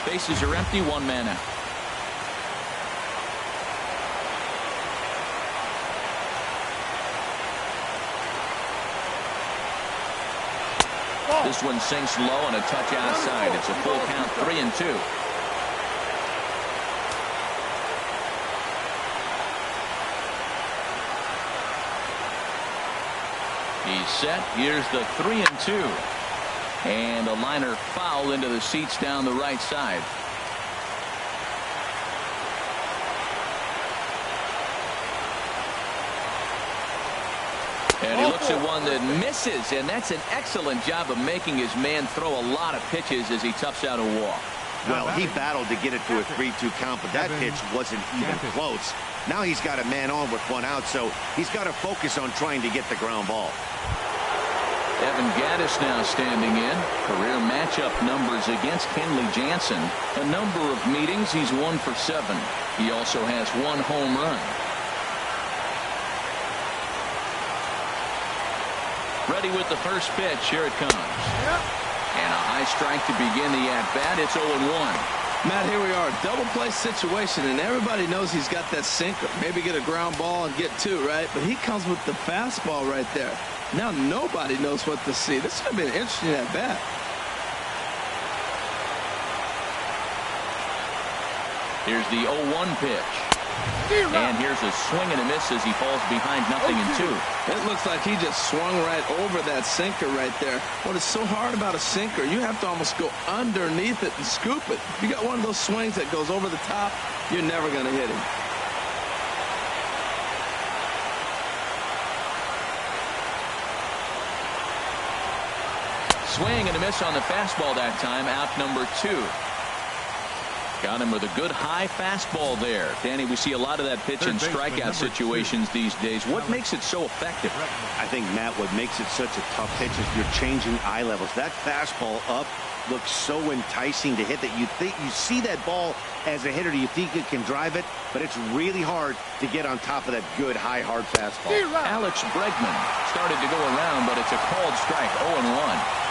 Bases are empty. 1 man out. This one sinks low and a touch outside. It's a full count, 3-2. He's set. Here's the 3-2. And a liner foul into the seats down the right side. And he looks at one that misses, and that's an excellent job of making his man throw a lot of pitches as he toughs out a walk. Well, he battled to get it to a 3-2 count, but that pitch wasn't even close. Now he's got a man on with 1 out, so he's got to focus on trying to get the ground ball. Evan Gattis now standing in. Career matchup numbers against Kenley Jansen. A number of meetings. He's 1 for 7. He also has 1 home run. Ready with the first pitch. Here it comes. And a high strike to begin the at-bat. It's 0-1. Matt, here we are, double play situation, and everybody knows he's got that sinker. Maybe get a ground ball and get 2, right? But he comes with the fastball right there. Now nobody knows what to see. This would have been interesting at bat. Here's the 0-1 pitch. And here's a swing and a miss as he falls behind 0-2. It looks like he just swung right over that sinker right there. What is so hard about a sinker, you have to almost go underneath it and scoop it. If you got one of those swings that goes over the top, you're never going to hit him. Swing and a miss on the fastball that time. Out number 2. Got him with a good high fastball there. Danny, we see a lot of that pitch in strikeout situations these days. What makes it so effective? I think, Matt, what makes it such a tough pitch is you're changing eye levels. That fastball up looks so enticing to hit that you see that ball as a hitter. You think you can drive it, but it's really hard to get on top of that good, high, hard fastball. Alex Bregman started to go around, but it's a called strike. 0-1.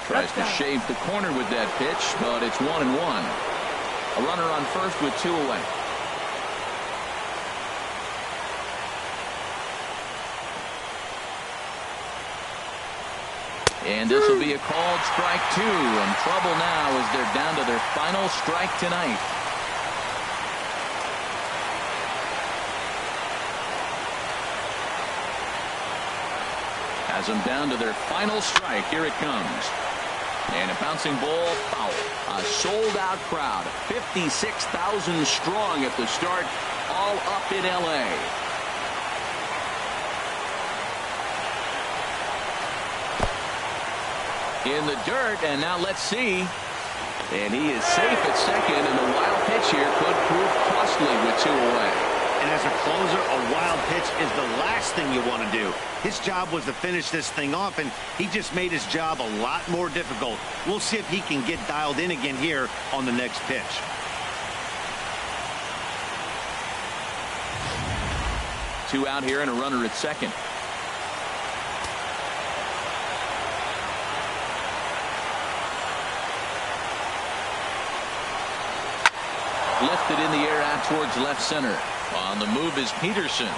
Tries to shave the corner with that pitch, but it's 1-1. A runner on first with 2 away. And this will be a called strike 2. And trouble now as they're down to their final strike tonight. Has them down to their final strike. Here it comes. And a bouncing ball foul. A sold-out crowd. 56,000 strong at the start, all up in L.A. In the dirt, and now let's see. And he is safe at second, and the wild pitch here could prove costly with 2 away. And as a closer, a wild pitch is the last thing you want to do. His job was to finish this thing off, and he just made his job a lot more difficult. We'll see if he can get dialed in again here on the next pitch. Two out here and a runner at second. lifted in the air out towards left center. On the move is Peterson.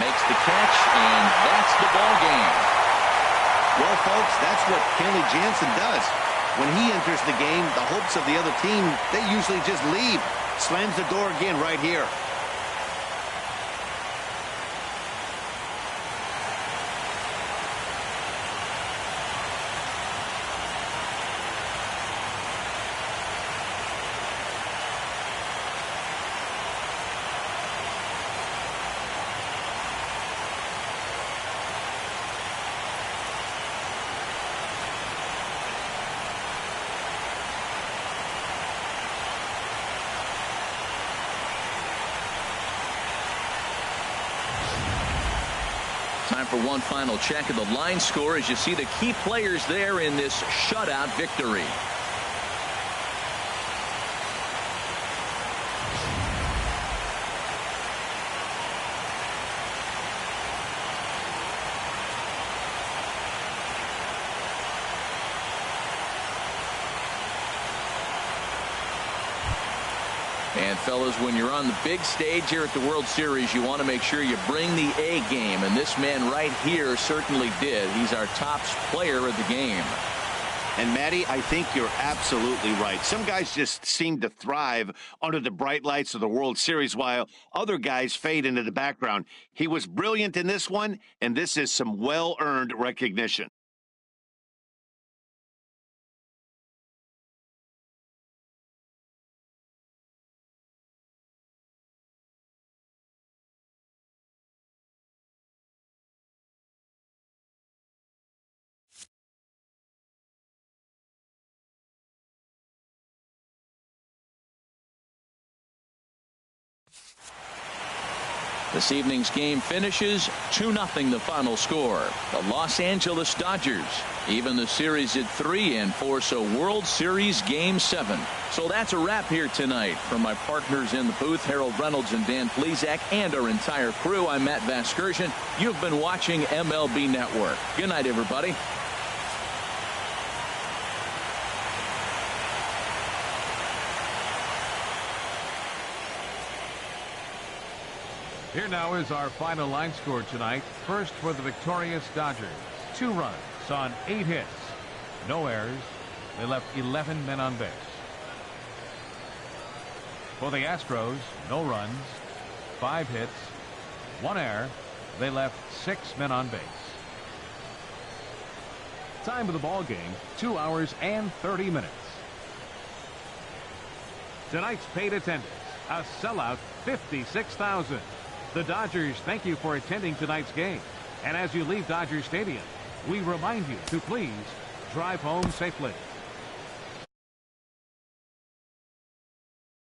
Makes the catch, and that's the ball game. Well, folks, that's what Kenley Jansen does. When he enters the game, the hopes of the other team, they usually just leave. Slams the door again right here. Time for one final check of the line score as you see the key players there in this shutout victory. And fellas, when you're on the big stage here at the World Series, you want to make sure you bring the A game, and this man right here certainly did. He's our top player of the game. And Matty, I think you're absolutely right. Some guys just seem to thrive under the bright lights of the World Series while other guys fade into the background. He was brilliant in this one, and this is some well-earned recognition. This evening's game finishes 2-0 the final score. The Los Angeles Dodgers even the series at 3 and force a World Series Game 7. So that's a wrap here tonight. From my partners in the booth, Harold Reynolds and Dan Plesac, and our entire crew, I'm Matt Vasgersian. You've been watching MLB Network. Good night, everybody. Here now is our final line score tonight. First for the victorious Dodgers. 2 runs on 8 hits. No errors. They left 11 men on base. For the Astros, no runs, 5 hits, 1 error. They left 6 men on base. Time of the ball game, 2 hours and 30 minutes. Tonight's paid attendance, a sellout 56,000. The Dodgers thank you for attending tonight's game. And as you leave Dodger Stadium, we remind you to please drive home safely.